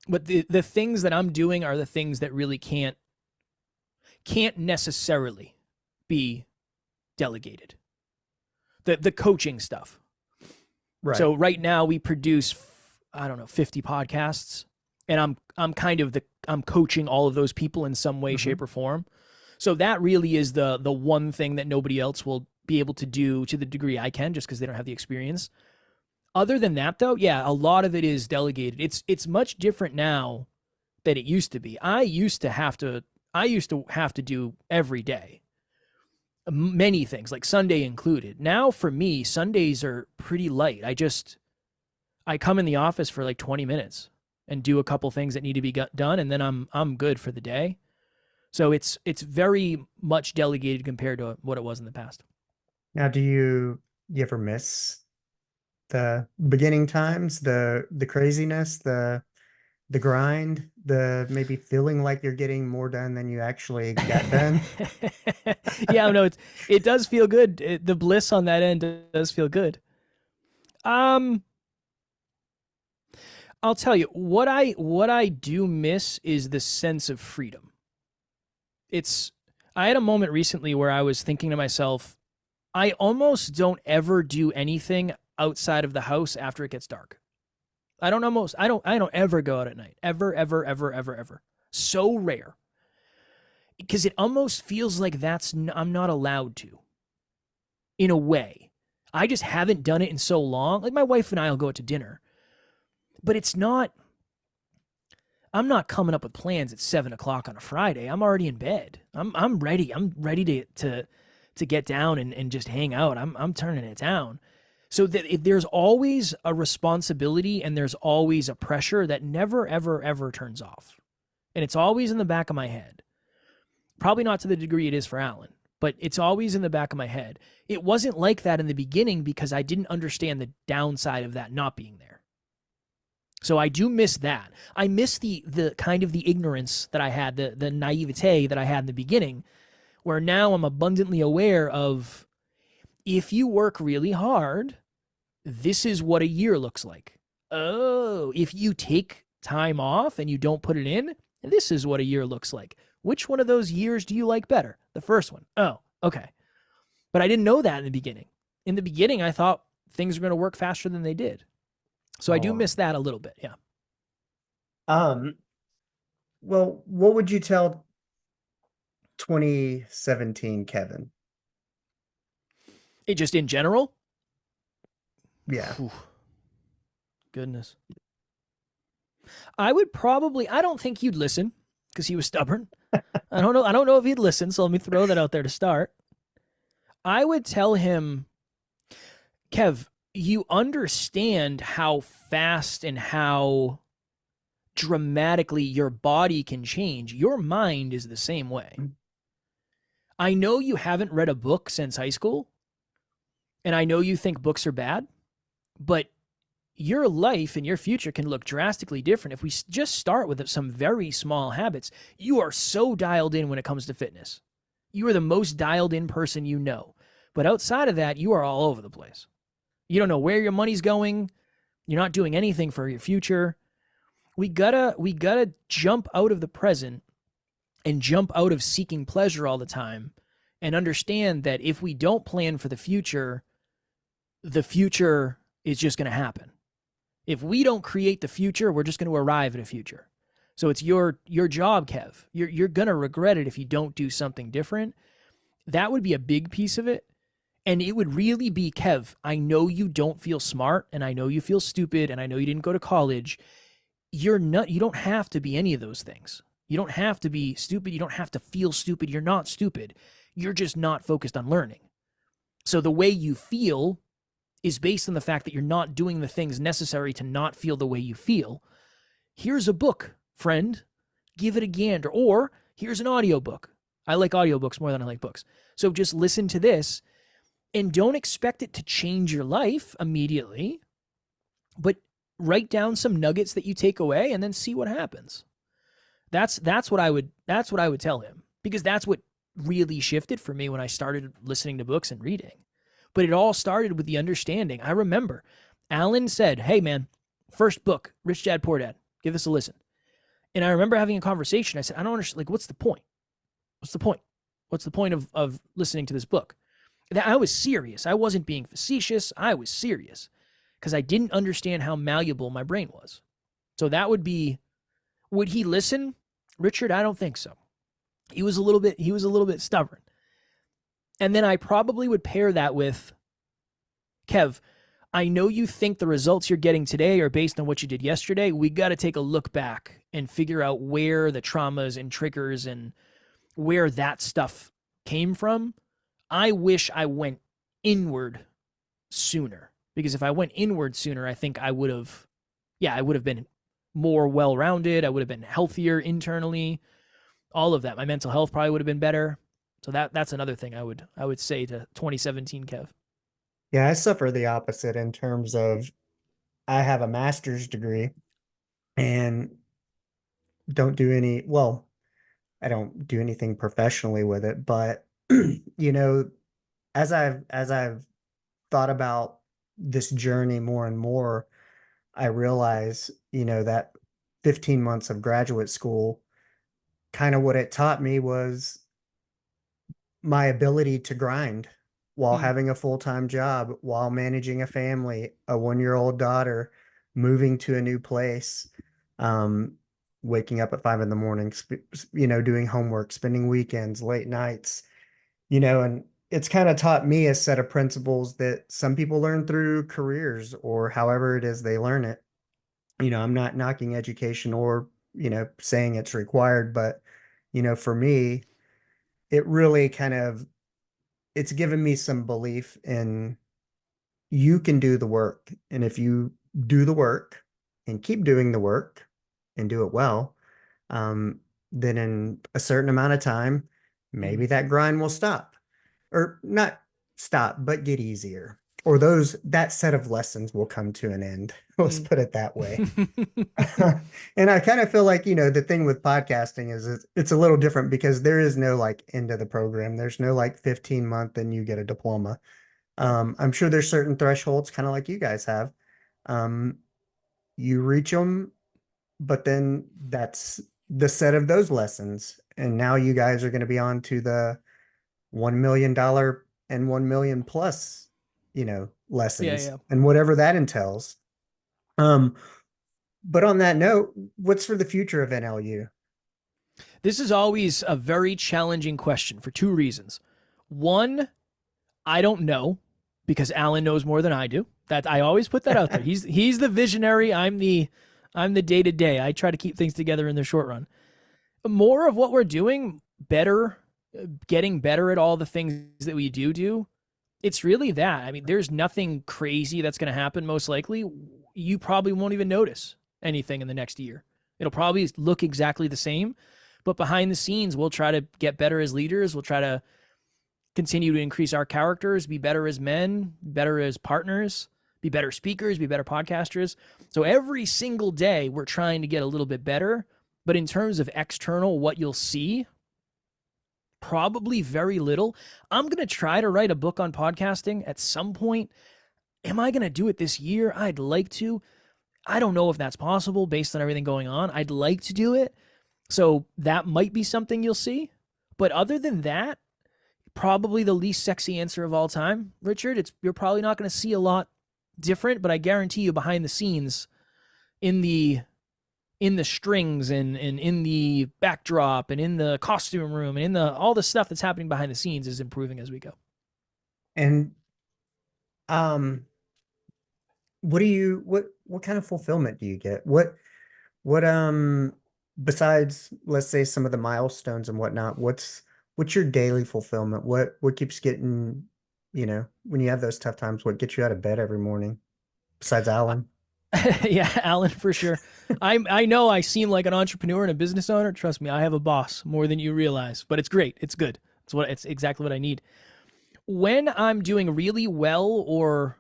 but the things that I'm doing are the things that really can't necessarily be delegated. The coaching stuff. Right. So right now we produce, I don't know, 50 podcasts, and I'm kind of I'm coaching all of those people in some way, shape, or form. So that really is the one thing that nobody else will be able to do to the degree I can, just because they don't have the experience. Other than that, though, yeah, a lot of it is delegated. It's much different now than it used to be. I used to have to do every day many things, like Sunday included. Now for me, Sundays are pretty light. I come in the office for like 20 minutes and do a couple things that need to be done, and then I'm good for the day. So it's very much delegated compared to what it was in the past. Now, do you ever miss the beginning times, the craziness, the grind, the maybe feeling like you're getting more done than you actually got done? Yeah, no, it does feel good. The bliss on that end does feel good. I'll tell you what I do miss is the sense of freedom. I had a moment recently where I was thinking to myself, I almost don't ever do anything outside of the house after it gets dark. I don't ever go out at night. Ever. So rare. Because it almost feels like I'm not allowed to. In a way. I just haven't done it in so long. Like my wife and I will go out to dinner. But I'm not coming up with plans at 7:00 on a Friday. I'm already in bed. I'm ready. I'm ready to get down and just hang out. I'm turning it down. So that there's always a responsibility and there's always a pressure that never, ever, ever turns off. And it's always in the back of my head. Probably not to the degree it is for Alan, but it's always in the back of my head. It wasn't like that in the beginning because I didn't understand the downside of that not being there. So I do miss that. I miss the kind of the ignorance that I had, the naivete that I had in the beginning, where now I'm abundantly aware of, if you work really hard, this is what a year looks like. Oh, if you take time off and you don't put it in, this is what a year looks like. Which one of those years do you like better? The first one. Oh, okay. But I didn't know that in the beginning. In the beginning, I thought things were going to work faster than they did. So I do miss that a little bit, yeah. Well, what would you tell 2017 Kevin? It just in general? Yeah. Ooh. Goodness. I don't think you'd listen because he was stubborn. I don't know if he'd listen, so let me throw that out there to start. I would tell him, Kev, you understand how fast and how dramatically your body can change. Your mind is the same way. I know you haven't read a book since high school, and I know you think books are bad, but your life and your future can look drastically different if we just start with some very small habits. You are so dialed in when it comes to fitness. You are the most dialed in person you know. But outside of that, you are all over the place. You don't know where your money's going. You're not doing anything for your future. We gotta jump out of the present and jump out of seeking pleasure all the time and understand that if we don't plan for the future is just going to happen. If we don't create the future, we're just going to arrive at a future. So it's your job, Kev. You're going to regret it if you don't do something different. That would be a big piece of it. And it would really be, Kev, I know you don't feel smart, and I know you feel stupid, and I know you didn't go to college. You don't have to be any of those things. You don't have to be stupid. You don't have to feel stupid. You're not stupid. You're just not focused on learning. So the way you feel is based on the fact that you're not doing the things necessary to not feel the way you feel. Here's a book, friend. Give it a gander. Or here's an audiobook. I like audiobooks more than I like books. So just listen to this and don't expect it to change your life immediately, but write down some nuggets that you take away and then see what happens. That's what I would tell him, because that's what really shifted for me when I started listening to books and reading. But it all started with the understanding. I remember Alan said, hey man, first book, Rich Dad, Poor Dad, give this a listen. And I remember having a conversation. I said, I don't understand, like, what's the point? What's the point? What's the point of listening to this book? I was serious. I wasn't being facetious. I was serious because I didn't understand how malleable my brain was. So that would be, would he listen? Richard, I don't think so. He was a little bit stubborn. And then I probably would pair that with, Kev, I know you think the results you're getting today are based on what you did yesterday. We got to take a look back and figure out where the traumas and triggers and where that stuff came from. I wish I went inward sooner, because if I went inward sooner, I think I would have been more well-rounded. I would have been healthier internally. All of that. My mental health probably would have been better. So that's another thing I would say to 2017 Kev. Yeah, I suffer the opposite in terms of I have a master's degree and I don't do anything professionally with it, but you know, as I've thought about this journey more and more, I realize, that 15 months of graduate school, kind of what it taught me was my ability to grind while having a full-time job, while managing a family, a 1-year-old daughter, moving to a new place, waking up at 5 a.m, doing homework, spending weekends, late nights, and it's kind of taught me a set of principles that some people learn through careers or however it is they learn it. I'm not knocking education or, saying it's required, but, for me, it really it's given me some belief in you can do the work. And if you do the work and keep doing the work and do it well, then in a certain amount of time, maybe that grind will stop, or not stop, but get easier, or that set of lessons will come to an end. Let's put it that way. And I kind of feel like, the thing with podcasting is it's a little different because there is no like end of the program. There's no like 15-month and you get a diploma. I'm sure there's certain thresholds, kind of like you guys have. You reach them, but then that's the set of those lessons. And now you guys are going to be on to the $1 million and 1 million plus, lessons and whatever that entails. But on that note, what's for the future of NLU? This is always a very challenging question for two reasons. One, I don't know, because Alan knows more than I do. That I always put that out there. He's the visionary. I'm the day-to-day. I try to keep things together in the short run. More of what we're doing, better, getting better at all the things that we do. It's really that. I mean, there's nothing crazy that's going to happen, most likely. You probably won't even notice anything in the next year. It'll probably look exactly the same, but behind the scenes, we'll try to get better as leaders. We'll try to continue to increase our characters, be better as men, better as partners, be better speakers, be better podcasters. So every single day, we're trying to get a little bit better. But in terms of external, what you'll see, probably very little. I'm going to try to write a book on podcasting at some point. Am I going to do it this year? I'd like to. I don't know if that's possible based on everything going on. I'd like to do it. So that might be something you'll see. But other than that, probably the least sexy answer of all time, Richard. You're probably not going to see a lot different, but I guarantee you behind the scenes in the strings and in the backdrop and in the costume room and in the all the stuff that's happening behind the scenes is improving as we go. And what do you what kind of fulfillment do you get? What besides, let's say, some of the milestones and whatnot, what's your daily fulfillment? What keeps getting, when you have those tough times, what gets you out of bed every morning besides Alan? Yeah, Alan, for sure. I know I seem like an entrepreneur and a business owner. Trust me, I have a boss more than you realize, but it's great. It's good. It's exactly what I need. When I'm doing really well or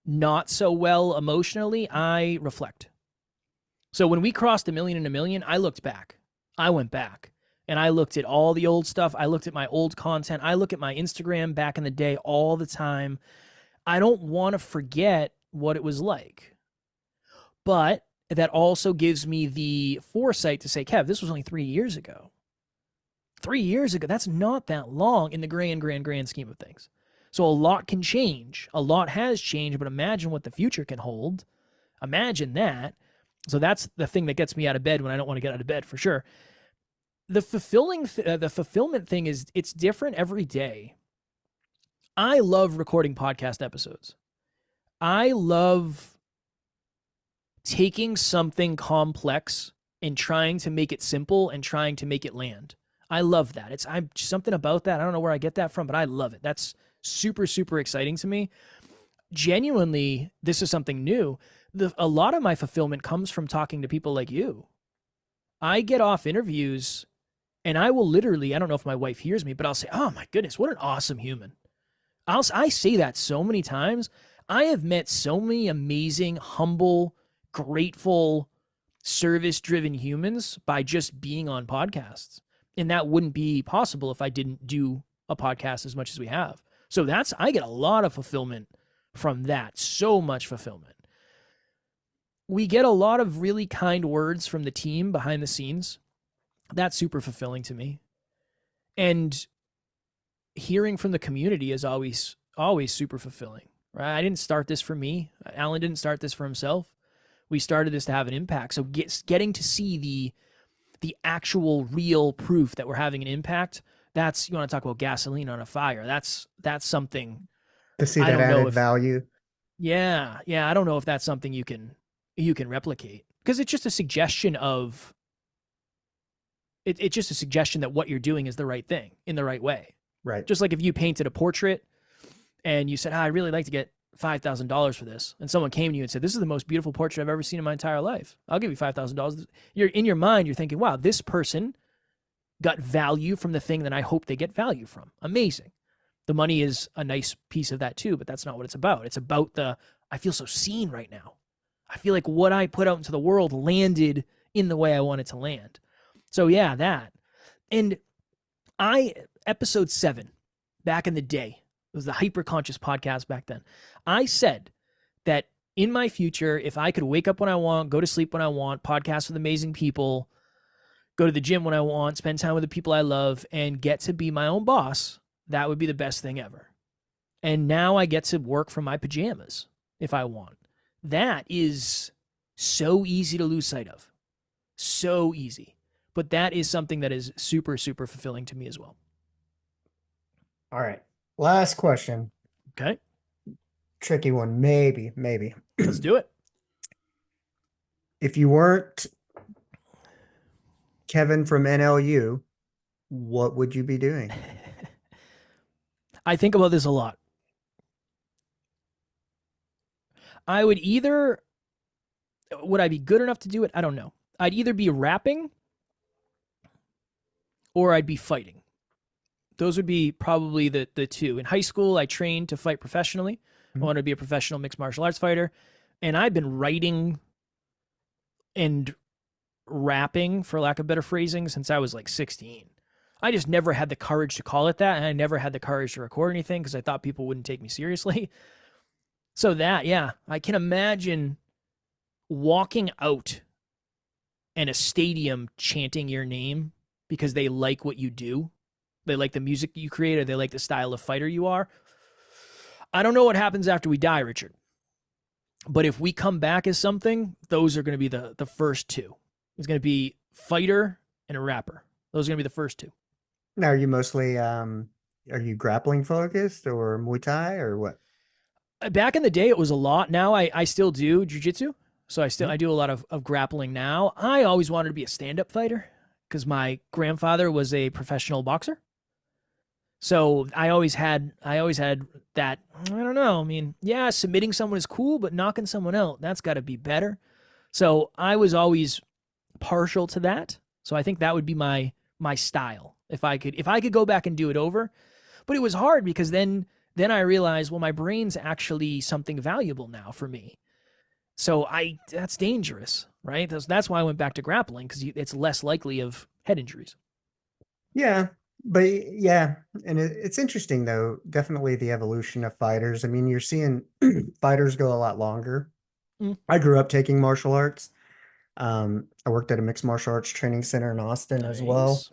not so well emotionally, I reflect. So when we crossed $1 million in a million, I looked back. I went back and I looked at all the old stuff. I looked at my old content. I look at my Instagram back in the day all the time. I don't want to forget what it was like. But that also gives me the foresight to say, Kev, this was only 3 years ago. 3 years ago, that's not that long in the grand scheme of things. So a lot can change. A lot has changed, but imagine what the future can hold. Imagine that. So that's the thing that gets me out of bed when I don't want to get out of bed, for sure. The fulfillment thing is, it's different every day. I love recording podcast episodes. I love taking something complex and trying to make it simple and trying to make it land. I love that. I'm something about that. I don't know where I get that from, but I love it. That's super, super exciting to me. Genuinely, this is something new. A lot of my fulfillment comes from talking to people like you. I get off interviews and I will literally, I don't know if my wife hears me, but I'll say, oh my goodness, what an awesome human. I say that so many times. I have met so many amazing, humble, grateful, service-driven humans by just being on podcasts. And that wouldn't be possible if I didn't do a podcast as much as we have. So I get a lot of fulfillment from that. So much fulfillment. We get a lot of really kind words from the team behind the scenes. That's super fulfilling to me. And hearing from the community is always super fulfilling, right? I didn't start this for me. Alan didn't start this for himself. We started this to have an impact. So getting to see the actual real proof that we're having an impact, that's, you want to talk about gasoline on a fire. That's something To see that added value. Yeah. I don't know if that's something you can replicate, because it's just a suggestion of it's just a suggestion that what you're doing is the right thing in the right way. Right. Just like if you painted a portrait and you said, I'd really like to get $5,000 for this. And someone came to you and said, this is the most beautiful portrait I've ever seen in my entire life. I'll give you $5,000. In your mind, you're thinking, wow, this person got value from the thing that I hope they get value from. Amazing. The money is a nice piece of that too, but that's not what it's about. It's about I feel so seen right now. I feel like what I put out into the world landed in the way I want it to land. So yeah, that. And episode 7, back in the day, it was the Hyperconscious podcast back then. I said that in my future, if I could wake up when I want, go to sleep when I want, podcast with amazing people, go to the gym when I want, spend time with the people I love, and get to be my own boss, that would be the best thing ever. And now I get to work from my pajamas if I want. That is so easy to lose sight of. So easy. But that is something that is super, super fulfilling to me as well. All right. Last question. Okay. Tricky one. Maybe. Let's do it. If you weren't Kevin from NLU, what would you be doing? I think about this a lot. Would I be good enough to do it? I don't know. I'd either be rapping or I'd be fighting. Those would be probably the two. In high school, I trained to fight professionally. I wanted to be a professional mixed martial arts fighter. And I've been writing and rapping, for lack of better phrasing, since I was like 16. I just never had the courage to call it that. And I never had the courage to record anything because I thought people wouldn't take me seriously. So that, yeah, I can imagine walking out in a stadium chanting your name because they like what you do They like the music you create, or they like the style of fighter you are. I don't know what happens after we die, Richard. But if we come back as something, those are going to be the first two. It's going to be fighter and a rapper. Those are going to be the first two. Now, are you mostly are you grappling focused or Muay Thai or what? Back in the day, it was a lot. Now I still do jujitsu. So Mhm. I do a lot of grappling now. I always wanted to be a stand-up fighter because my grandfather was a professional boxer. So I always had that. I don't know. I mean, yeah, submitting someone is cool, but knocking someone out, that's got to be better. So I was always partial to that. So I think that would be my style if I could go back and do it over. But it was hard because then I realized, well, my brain's actually something valuable now for me. So I that's dangerous, right? That's why I went back to grappling because it's less likely of head injuries. Yeah, but yeah, and it's interesting though. Definitely the evolution of fighters. I mean, you're seeing fighters go a lot longer. Mm, I grew up taking martial arts. I worked at a mixed martial arts training center in Austin as well. nice.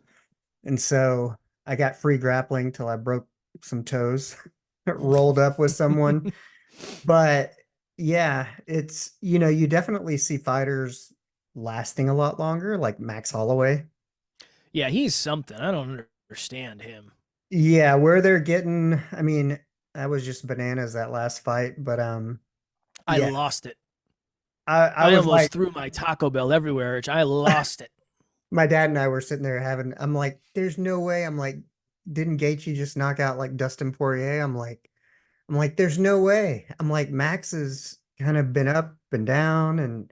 And so I got free grappling till I broke some toes, rolled up with someone. But yeah, it's, you definitely see fighters lasting a lot longer, like Max Holloway. Yeah, he's something. I don't understand him. Yeah, where they're getting, I mean, that was just bananas that last fight. But I yeah, lost it. I I was almost like, threw my Taco Bell everywhere. I lost it. my dad and I were sitting there I'm like, there's no way. I'm like, didn't Gaethje just knock out like Dustin Poirier? I'm like, there's no way. I'm like, Max has kind of been up and down,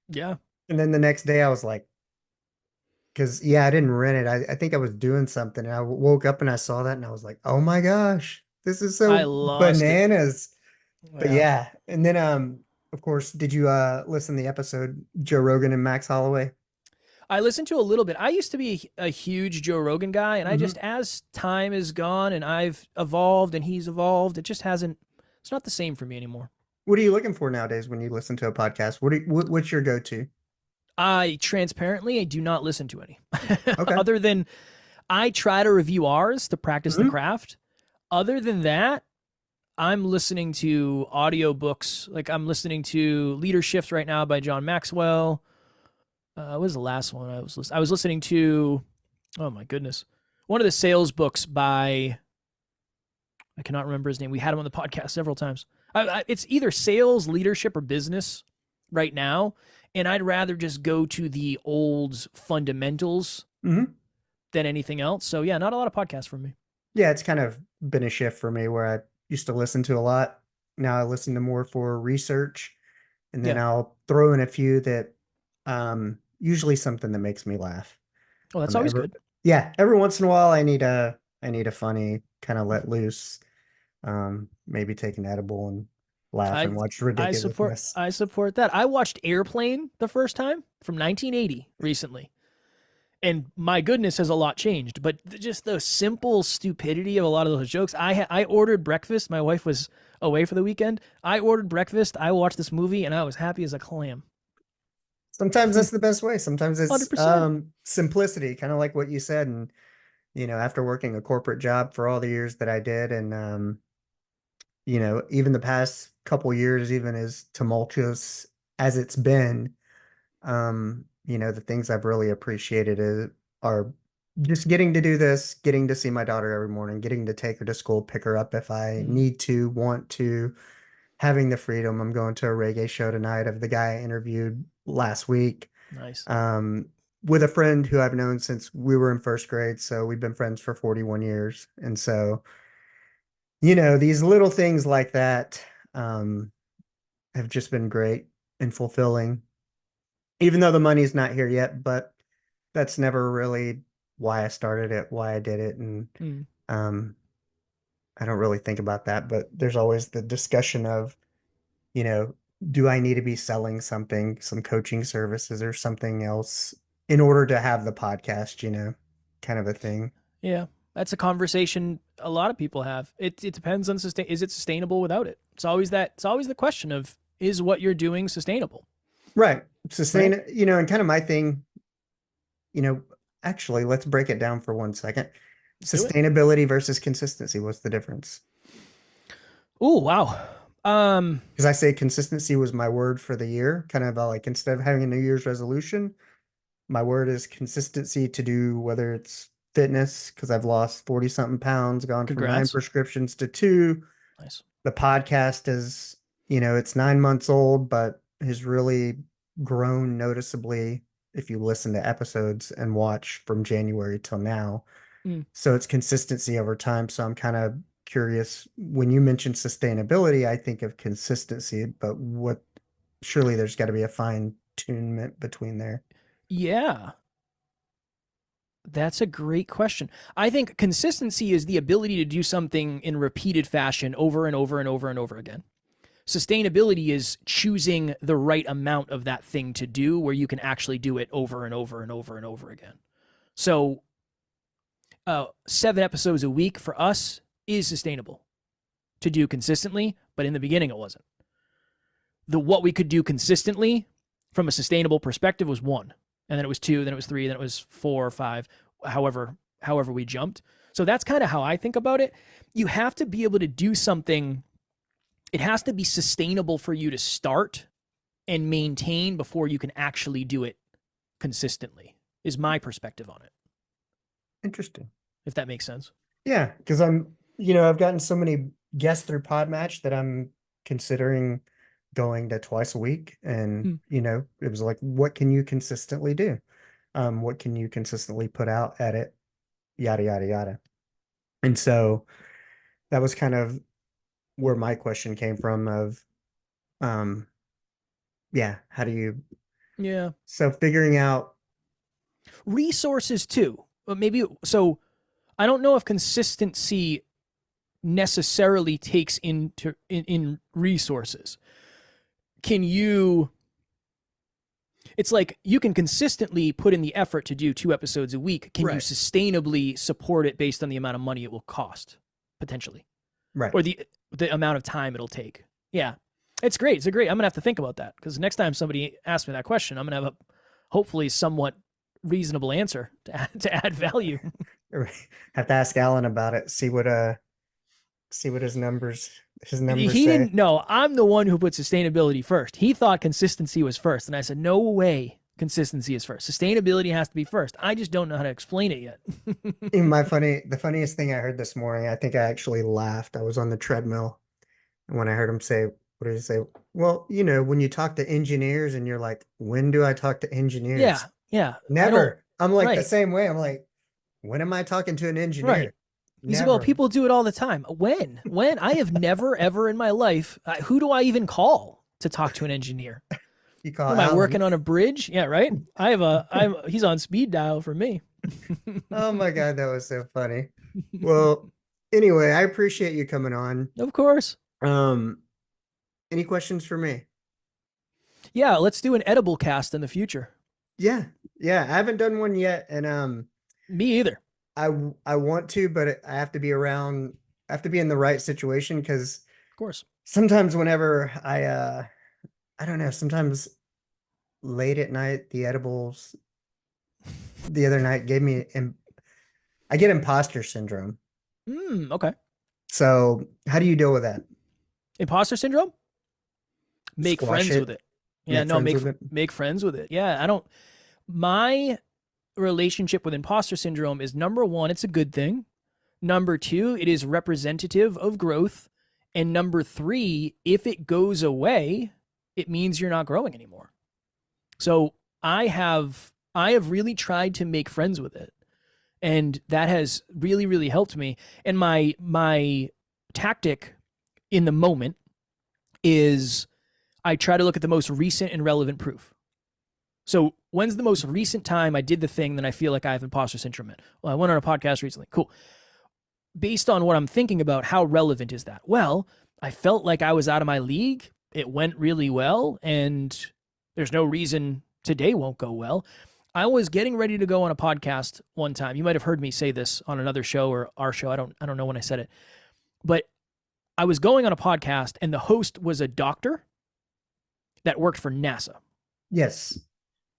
Yeah, and then the next day I was like, because yeah, I didn't rent it. I think I was doing something, and I woke up and I saw that, and I was like, oh my gosh, this is I so lost it. bananas. But Yeah. yeah, and then of course, did you listen to the episode Joe Rogan and Max Holloway? I listened to a little bit. I used to be a huge Joe Rogan guy, and I Hmm. just, as time has gone and I've evolved and he's evolved, it just hasn't, it's not the same for me anymore. What are you looking for nowadays when you listen to a podcast? What's your go-to? I do not listen to any Okay. other than I try to review ours to practice the Hmm. craft. Other than that, I'm listening to audiobooks. Like I'm listening to Leadership right now by John Maxwell. What was the last one I was listening? I was listening to, oh my goodness, one of the sales books by, I cannot remember his name. We had him on the podcast several times. It's either sales, leadership, or business right now. And I'd rather just go to the old fundamentals Hmm. than anything else. So yeah, not a lot of podcasts for me. Yeah, it's kind of been a shift for me where I used to listen to a lot. Now I listen to more for research, and then Yeah. I'll throw in a few that usually something that makes me laugh. Oh, that's Um always every good. yeah, every once in a while I need a funny kind of let loose, maybe take an edible and laugh I and watch ridiculousness. I support that. I watched Airplane the first time from 1980 recently. And my goodness, has a lot changed. But just the simple stupidity of a lot of those jokes. I ordered breakfast. My wife was away for the weekend. I ordered breakfast. I watched this movie, and I was happy as a clam. Sometimes that's the best way. Sometimes it's 100%. simplicity, kind of like what you said. And after working a corporate job for all the years that I did, and even the past couple years, even as tumultuous as it's been, the things I've really appreciated are just getting to do this, getting to see my daughter every morning, getting to take her to school, pick her up if I Mm, need to, want to, having the freedom. I'm going to a reggae show tonight of the guy I interviewed last week, nice. um, with a friend who I've known since we were in first grade. So we've been friends for 41 years. And so, these little things like that, um, have just been great and fulfilling, even though the money's not here yet, but that's never really why I started it, why I did it. And Mm, um, I don't really think about that, but there's always the discussion of, you know, do I need to be selling something, some coaching services or something else in order to have the podcast, kind of a thing. yeah, that's a conversation a lot of people have. It depends on is it sustainable without it? It's always the question of, is what you're doing sustainable, Right. right? Sustain, and kind of my thing, you know, actually, let's break it down for 1 second. Do it. Sustainability versus consistency. What's the difference? Oh, wow. Because I say consistency was my word for the year, kind of like instead of having a New Year's resolution, my word is consistency to do whether it's fitness, because I've lost 40 something pounds, gone from 9 Congrats. prescriptions to 2. Nice. The podcast is, it's 9 months old, but has really grown noticeably if you listen to episodes and watch from January till now. Mm. So it's consistency over time. So I'm kind of curious, when you mention sustainability, I think of consistency, but surely there's got to be a fine tunement between there. Yeah. That's a great question. I think consistency is the ability to do something in repeated fashion over and over and over and over again. Sustainability is choosing the right amount of that thing to do where you can actually do it over and over and over and over again. So, 7 episodes a week for us is sustainable to do consistently, but in the beginning it wasn't. What we could do consistently from a sustainable perspective was 1, and then it was 2, then it was 3, then it was 4 or 5, however we jumped. So that's kind of how I think about it. You have to be able to do something. It has to be sustainable for you to start and maintain before you can actually do it consistently, is my perspective on it. Interesting. If that makes sense. Yeah, because I've gotten so many guests through Podmatch that I'm considering going to twice a week. And, it was like, what can you consistently do? What can you consistently put out at it? Yada, yada, yada. And so that was kind of where my question came from of, how do you, Yeah. so figuring out Resources too. Maybe so. I don't know if consistency necessarily takes into in resources. Can you? It's like you can consistently put in the effort to do 2 episodes a week. Can you Right. sustainably support it based on the amount of money it will cost, potentially, right. or the amount of time it'll take? Yeah, it's great. I'm gonna have to think about that because next time somebody asks me that question, I'm gonna have a hopefully somewhat reasonable answer to add value. Have to ask Alan about it. See what his numbers He say. didn't know. I'm the one who put sustainability first. He thought consistency was first. And I said, no way consistency is first. Sustainability has to be first. I just don't know how to explain it yet. The funniest thing I heard this morning, I think I actually laughed. I was on the treadmill, and when I heard him say, what did he say? Well, when you talk to engineers and you're like, when do I talk to engineers? Yeah. Yeah. Never. I'm like the right. same way. I'm like, when am I talking to an engineer? Right. He's like, well, people do it all the time. When? I have never, ever in my life, who do I even call to talk to an engineer? You call Am I Alan. working on a bridge? Yeah, right. He's on speed dial for me. Oh my God, that was so funny. Well, anyway, I appreciate you coming on. Of course. Any questions for me? Yeah, let's do an edible cast in the future. Yeah. I haven't done one yet, and Me either. I want to, but I have to be around. I have to be in the right situation because Of course. sometimes whenever I don't know, sometimes late at night the edibles the other night gave me I get imposter syndrome. Okay. So how do you deal with that? Imposter syndrome? Make Squash friends it? with it. Yeah, make friends with it. Yeah, my relationship with imposter syndrome is, number 1, it's a good thing. Number 2, it is representative of growth. And number 3, if it goes away, it means you're not growing anymore. So I have really tried to make friends with it. And that has really, really helped me. And my tactic in the moment is I try to look at the most recent and relevant proof. So when's the most recent time I did the thing that I feel like I have imposter syndrome in? Well, I went on a podcast recently. Cool. Based on what I'm thinking about, how relevant is that? Well, I felt like I was out of my league. It went really well, and there's no reason today won't go well. I was getting ready to go on a podcast one time. You might have heard me say this on another show or our show. I don't know when I said it. But I was going on a podcast, and the host was a doctor that worked for NASA. Yes.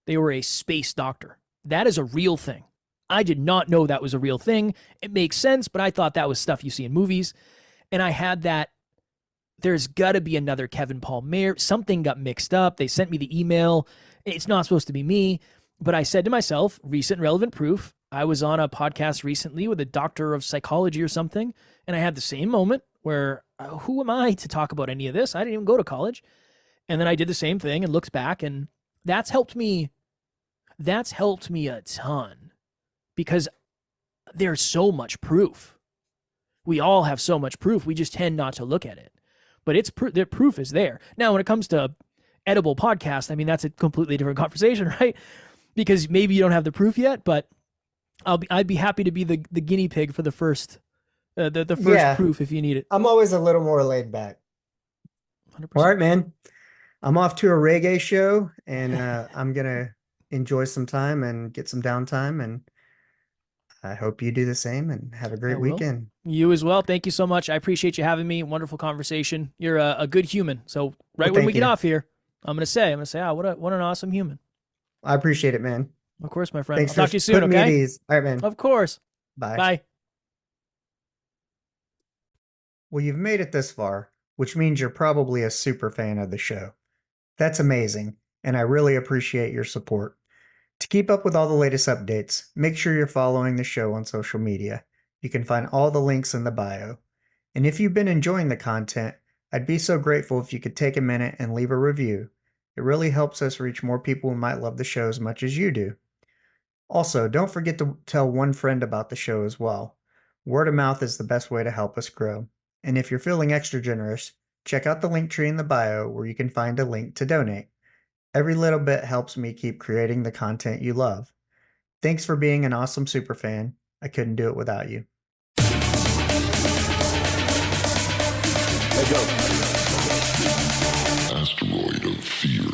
They were a space doctor. That is a real thing. I did not know that was a real thing. It makes sense, but I thought that was stuff you see in movies. And I had that, there's got to be another Kevin Palmieri. Something got mixed up. They sent me the email. It's not supposed to be me. But I said to myself, recent relevant proof. I was on a podcast recently with a doctor of psychology or something, and I had the same moment where who am I to talk about any of this? I didn't even go to college. And then I did the same thing and looked back, and that's helped me. That's helped me a ton because there's so much proof. We all have so much proof. We just tend not to look at it. But the proof is there. Now, when it comes to edible podcast, I mean, that's a completely different conversation, right? Because maybe you don't have the proof yet, but I'd be happy to be the guinea pig for the first proof if you need it. I'm always a little more laid back. 100%. All right, man. I'm off to a reggae show, and I'm gonna enjoy some time and get some downtime, and I hope you do the same and have a great weekend. You as well. Thank you so much. I appreciate you having me. Wonderful conversation. You're a good human. So when we get off here, I'm gonna say, what an awesome human. I appreciate it, man. Of course, my friend. Thanks I'll talk to you soon, okay? Me at ease. All right, man. Of course. Bye. Bye. Well, you've made it this far, which means you're probably a super fan of the show. That's amazing, and I really appreciate your support. To keep up with all the latest updates, make sure you're following the show on social media. You can find all the links in the bio. And if you've been enjoying the content, I'd be so grateful if you could take a minute and leave a review. It really helps us reach more people who might love the show as much as you do. Also, don't forget to tell one friend about the show as well. Word of mouth is the best way to help us grow. And if you're feeling extra generous, check out the link tree in the bio where you can find a link to donate. Every little bit helps me keep creating the content you love. Thanks for being an awesome superfan. I couldn't do it without you. Let's go. Asteroid of Fear.